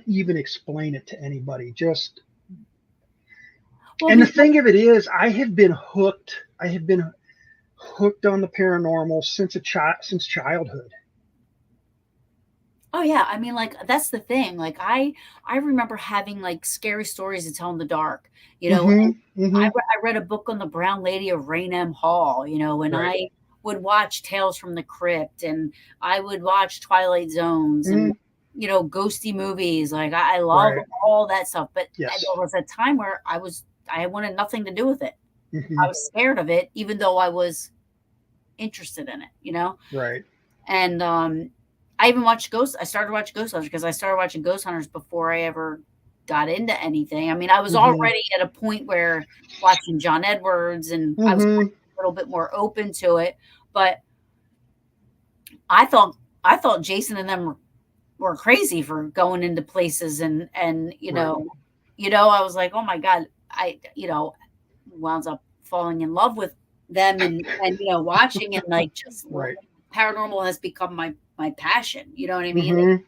even explain it to anybody. Just
Well,
and the
because
thing of it is, I have been hooked on the paranormal since childhood.
oh yeah, I mean, like that's the thing. Like I remember having like scary stories to tell in the dark.
Hmm.
And
Hmm.
I read a book on the Brown Lady of Raynham Hall. And
Right.
I would watch Tales from the Crypt, and I would watch Twilight Zones,
Hmm.
and ghosty movies. Like I love
Right.
all that stuff. But
Yes.
there was a time where I wanted nothing to do with it.
Hmm.
I was scared of it, even though I was interested in it.
Right.
And I even watched Ghost. I started watching Ghost Hunters because I started watching Ghost Hunters before I ever got into anything. I mean, I was already at a point where watching John Edwards, and I was a little bit more open to it. But I thought Jason and them were crazy for going into places, and you know, I was like, oh my God, I wound up falling in love with them, and watching, and like just paranormal has become my passion. You know what I mean?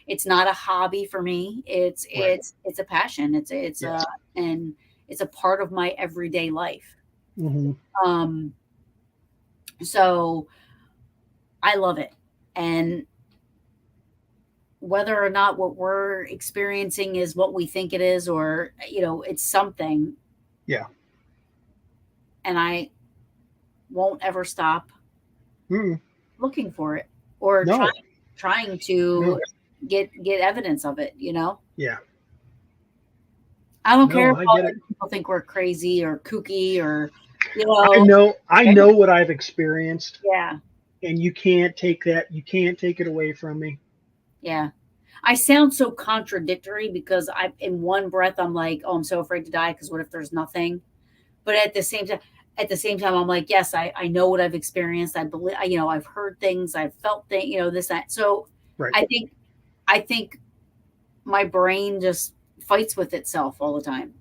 It's not a hobby for me. It's a passion. It's and it's a part of my everyday life. So I love it. And whether or not what we're experiencing is what we think it is, or it's something.
Yeah.
And I won't ever stop looking for it, or trying to get evidence of it.
Yeah.
I don't care if people think we're crazy or kooky, or
I know what I've experienced.
Yeah.
And you can't take it away from me.
Yeah. I sound so contradictory because in one breath I'm like, oh, I'm so afraid to die because what if there's nothing? But at the same time, I'm like, yes, I know what I've experienced. I believe, I've heard things, I've felt things, this, that. So I think my brain just fights with itself all the time,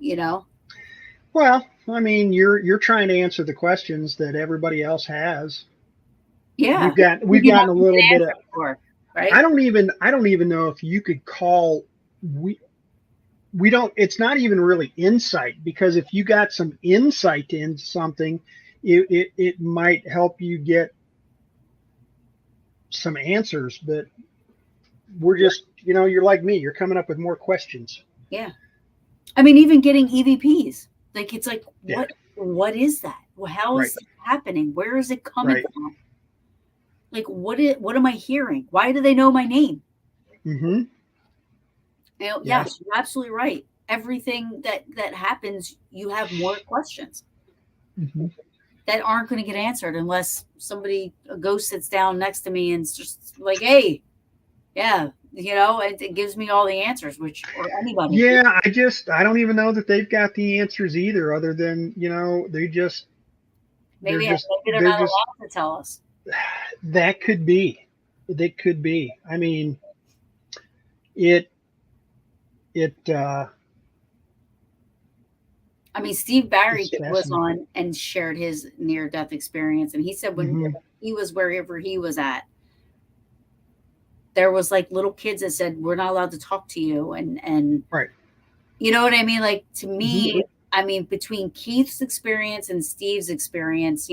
Well, I mean, you're trying to answer the questions that everybody else has.
Yeah.
We've gotten a little bit of,
right?
I don't even know if you could call, we don't, it's not even really insight, because if you got some insight into something, it might help you get some answers, but we're just, you're like me, you're coming up with more questions.
Yeah. I mean, even getting EVPs, like, it's like, what is that? Well, how is it happening? Where is it coming from? Like, what am I hearing? Why do they know my name? Yes, you're absolutely right. Everything that happens, you have more questions that aren't going to get answered unless a ghost sits down next to me and it's just like, hey, it gives me all the answers, or anybody.
Yeah, I don't even know that they've got the answers either, other than, they just,
maybe they're not allowed to tell us.
That could be. I mean,
I mean, Steve Barry was on and shared his near-death experience, and he said when he was wherever he was at, there was like little kids that said, "We're not allowed to talk to you," and you know what I mean? Like, to me, I mean, between Keith's experience and Steve's experience,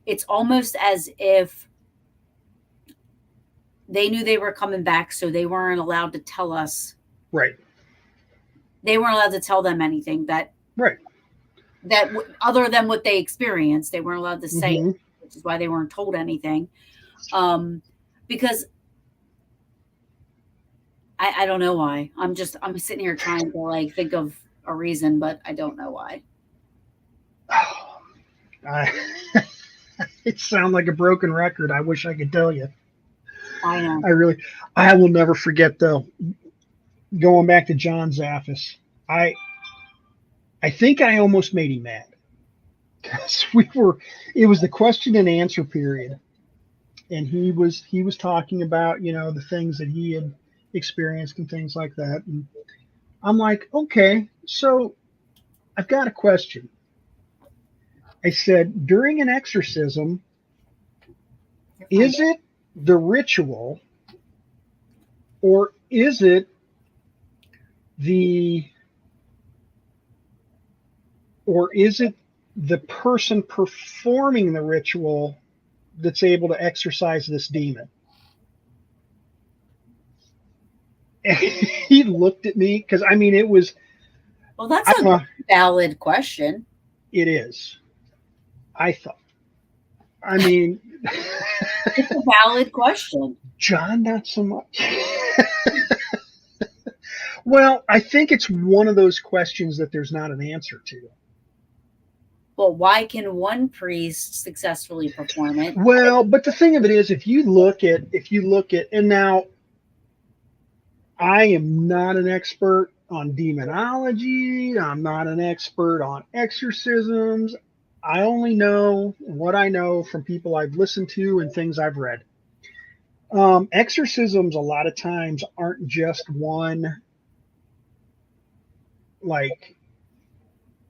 it's almost as if they knew they were coming back, so they weren't allowed to tell us.
Right.
They weren't allowed to tell them anything that other than what they experienced. They weren't allowed to say it, which is why they weren't told anything. Because I don't know why. I'm sitting here trying to like think of a reason, but I don't know why.
It sounds like a broken record. I wish I could tell you.
I know.
I will never forget, though, going back to John Zaffis. I think I almost made him mad, because it was the question and answer period, and he was talking about, the things that he had experienced and things like that. And I'm like, okay, so I've got a question. I said, during an exorcism, is it the ritual, or is it the person performing the ritual that's able to exorcise this demon? And he looked at me, because I mean, it was,
well, that's a valid question.
It is. I thought. I mean,
it's a valid question.
John, not so much. Well, I think it's one of those questions that there's not an answer to.
well, why can one priest successfully perform it?
Well, but the thing of it is, if you look at, and now I am not an expert on demonology. I'm not an expert on exorcisms. I only know what I know from people I've listened to and things I've read. Exorcisms a lot of times aren't just one, like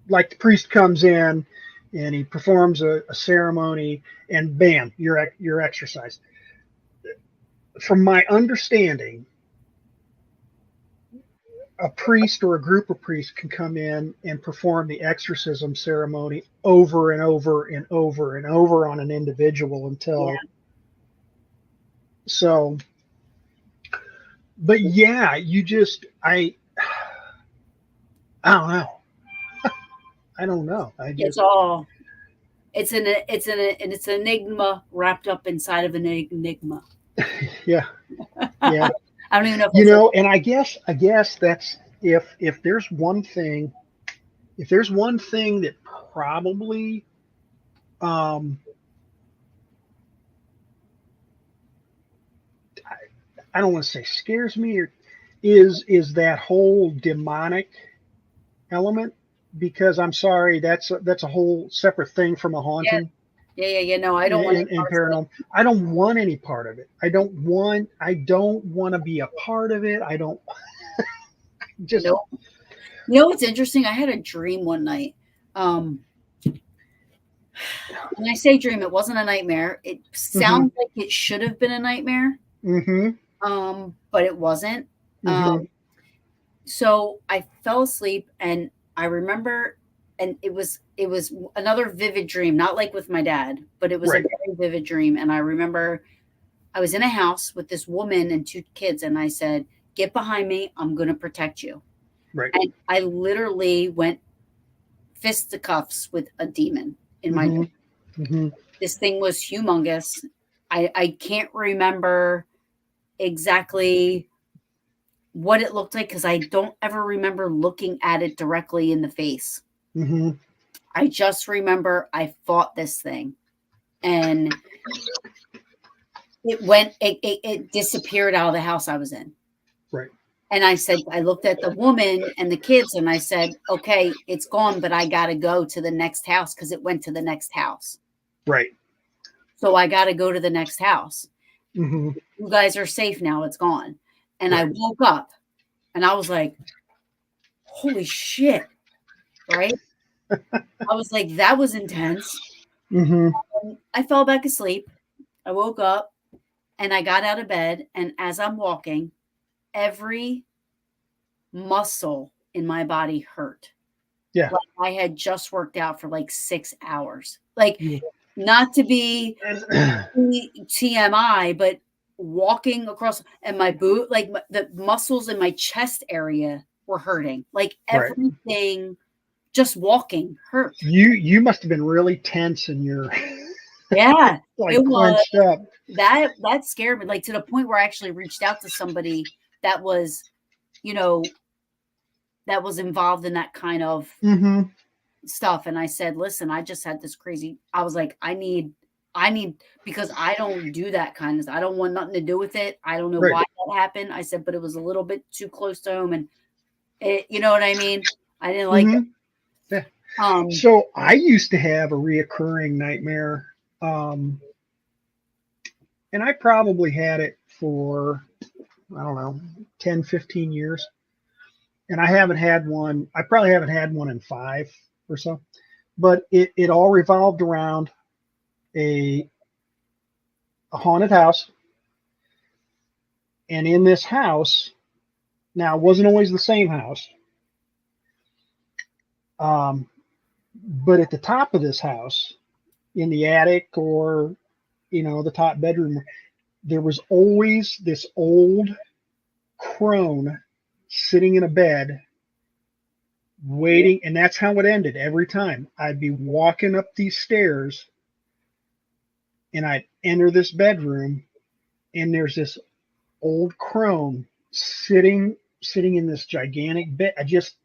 the priest comes in and he performs a ceremony and bam, you're exorcised. From my understanding, a priest or a group of priests can come in and perform the exorcism ceremony over and over and over and over on an individual until so. But yeah, I don't know. I don't know.
It's an enigma wrapped up inside of an enigma.
Yeah. Yeah.
I don't even know
if and I guess that's if there's one thing that probably I don't want to say scares me, or is that whole demonic element, because I'm sorry, that's a whole separate thing from a haunting.
Yeah. No, I don't want
in paranormal. I don't want any part of it. I don't want to be a part of it. I don't just.
Nope. You know what's interesting? I had a dream one night. When I say dream, it wasn't a nightmare. It sounds like it should have been a nightmare. But it wasn't. So I fell asleep and I remember, and it was another vivid dream, not like with my dad, but it was a very vivid dream. And I remember I was in a house with this woman and 2 kids, and I said, "Get behind me. I'm going to protect you."
Right.
And I literally went fisticuffs with a demon in my dream. This thing was humongous. I can't remember exactly what it looked like because I don't ever remember looking at it directly in the face. I just remember I fought this thing and it disappeared out of the house I was in.
Right.
And I looked at the woman and the kids and I said, okay, it's gone, but I got to go to the next house because it went to the next house.
Right.
So I got to go to the next house.
You
guys are safe now. It's gone. And I woke up and I was like, holy shit. Right. I was like, that was intense. I fell back asleep. I woke up and I got out of bed. And as I'm walking, every muscle in my body hurt.
Yeah.
Like I had just worked out for like 6 hours. Like, not to be TMI, but walking across and my boot, like the muscles in my chest area were hurting. Like everything, just walking hurt.
You must have been really tense in your
like
it clenched up.
That scared me, like to the point where I actually reached out to somebody that was, that was involved in that kind of stuff. And I said, listen, I just had this crazy, I was like, I need, because I don't do that kind of stuff. I don't want nothing to do with it. I don't know why that happened. I said, but it was a little bit too close to home. And it, you know what I mean? I didn't like it.
Yeah. So I used to have a reoccurring nightmare. And I probably had it for, I don't know, 10, 15 years. And I haven't had one. I probably haven't had one in 5 or so, but it all revolved around a haunted house. And in this house, now it wasn't always the same house. But at the top of this house, in the attic or, the top bedroom, there was always this old crone sitting in a bed waiting. And that's how it ended every time. I'd be walking up these stairs and I'd enter this bedroom and there's this old crone sitting in this gigantic bed. I just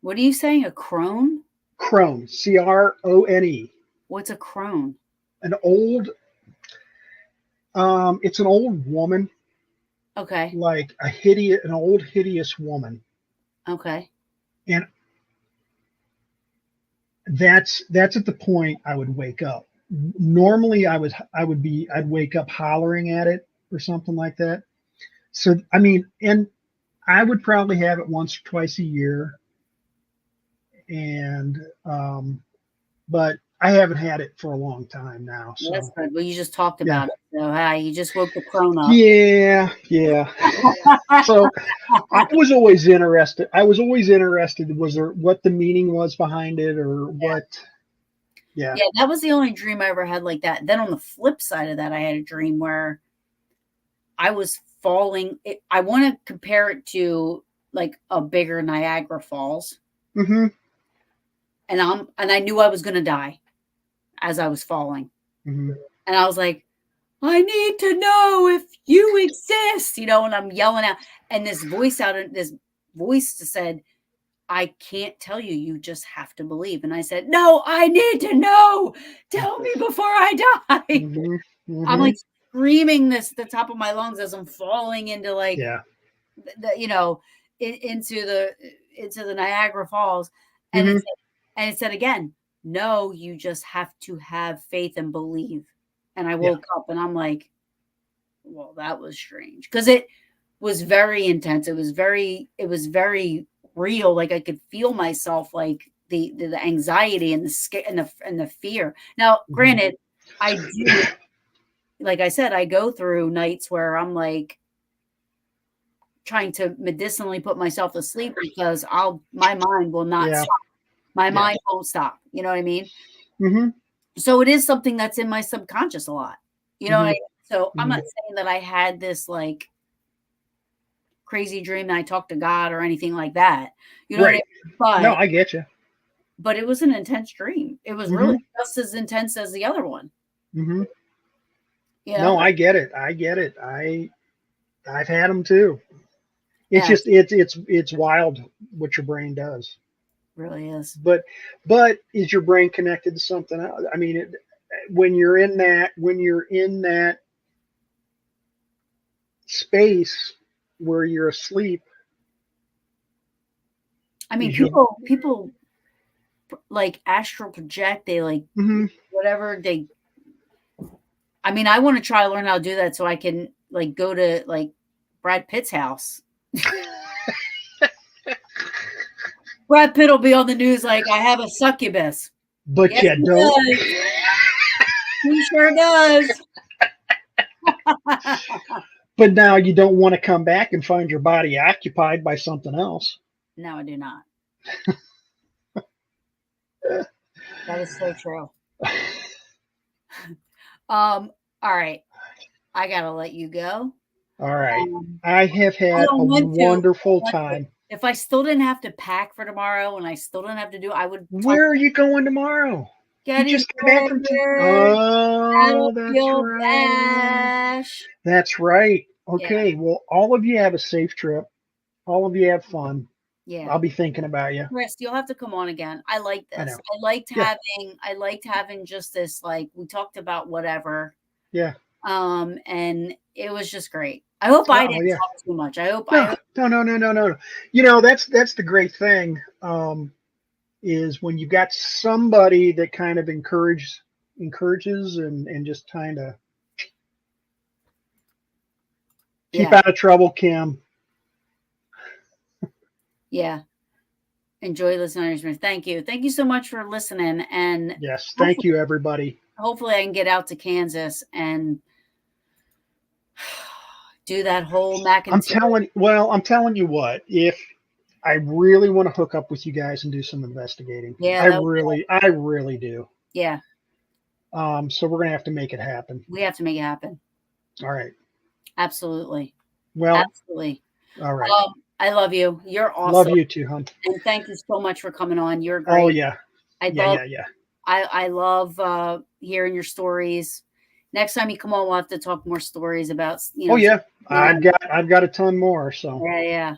What are you saying? A crone?
Crone, Crone.
What's a crone?
An old, it's an old woman,
Okay.
like an old hideous woman,
Okay.
and that's at the point I would wake up. Normally, I'd wake up hollering at it or something like that. So I mean, and I would probably have it once or twice a year, and but I haven't had it for a long time now.
Well, that's
So
good. Well, you just talked
yeah,
about it. So, hi, you just woke the crone up.
yeah. So I was always interested. Was there what the meaning was behind it, or what? Yeah.
Yeah, that was the only dream I ever had like that. Then on the flip side of that, I had a dream where I was falling. I want to compare it to like a bigger Niagara Falls,
Mm-hmm.
and I knew I was going to die as I was falling,
Mm-hmm.
and I was like, I need to know if you exist, and I'm yelling out, and this voice said, I can't tell you. You just have to believe. And I said, no, I need to know. Tell me before I die.
Mm-hmm.
I'm
Mm-hmm.
like screaming this at the top of my lungs as I'm falling into like,
Yeah.
into the Niagara Falls. And
Mm-hmm.
it said again, no, you just have to have faith and believe. And I woke up and I'm like, well, that was strange because it was very intense. It was very real. Like I could feel myself, like the anxiety and the scare and the fear. Now, granted, I do, like I said, I go through nights where I'm like trying to medicinally put myself to sleep because my mind will not stop. My mind won't stop. You know what I mean?
Mm-hmm.
So it is something that's in my subconscious a lot. You know what I mean? So I'm not
Mm-hmm.
saying that I had this like crazy dream that I talked to God or anything like that. You know
Right.
what I mean?
No, I get you.
But it was an intense dream. It was really just as intense as the other one.
Mm-hmm.
You know?
No, I get it. I've had them too. It's
Yeah,
just it's wild what your brain does.
really is.
But is your brain connected to something else? I mean, when you're in that space where you're asleep.
I mean, people like astral project. They like whatever they. I mean, I want to try to learn how to do that so I can like go to like Brad Pitt's house. Brad Pitt will be on the news like, I have a succubus.
But
yes,
you don't.
He sure does.
But now you don't want to come back and find your body occupied by something else.
No, I do not. That is so true. All right. I gotta let you go.
All right. I have had a wonderful time.
If I still didn't have to pack for tomorrow and I still didn't have to do, I would.
Where are you going tomorrow?
You
just got back from Oh, that's right.
Bash.
That's right. Okay. Yeah. Well, all of you have a safe trip. All of you have fun.
Yeah.
I'll be thinking about you.
Chris, you'll have to come on again. I like this. I liked having just this, like, we talked about whatever.
Yeah.
And it was just great. I hope I didn't talk too much. I hope
No. That's the great thing. Is when you got somebody that kind of encourages and just kind of keep out of trouble, Kim.
Yeah. Enjoy listening to Thank you. Thank you so much for listening. And
yes, thank you, everybody.
Hopefully I can get out to Kansas and do that whole mac and cheese.
I'm telling you what, if I really want to hook up with you guys and do some investigating.
Yeah,
I really do.
Yeah.
So we're gonna have to make it happen.
We have to make it happen.
All right.
Absolutely.
Well.
Absolutely.
All right.
I love you. You're awesome.
Love you too, hon.
And thank you so much for coming on. You're great.
Oh yeah.
I love hearing your stories. Next time you come on, we'll have to talk more stories about.
Oh yeah. I've got a ton more. So.
Yeah.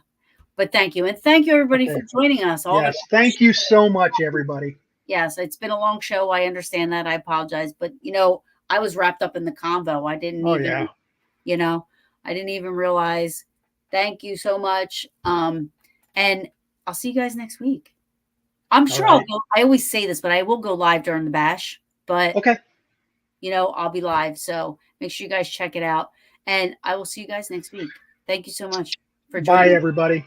But thank you. And thank you, everybody, for joining us.
Yes. Thank you so much, everybody.
Yes, it's been a long show. I understand that. I apologize. But, you know, I was wrapped up in the convo. I didn't
Oh
even,
yeah.
you know, I didn't even realize. Thank you so much. And I'll see you guys next week. I'm
All
sure I'll
right.
go. I always say this, but I will go live during the bash. But,
Okay.
you know, I'll be live. So make sure you guys check it out. And I will see you guys next week. Thank you so much for
Bye,
joining me.
everybody.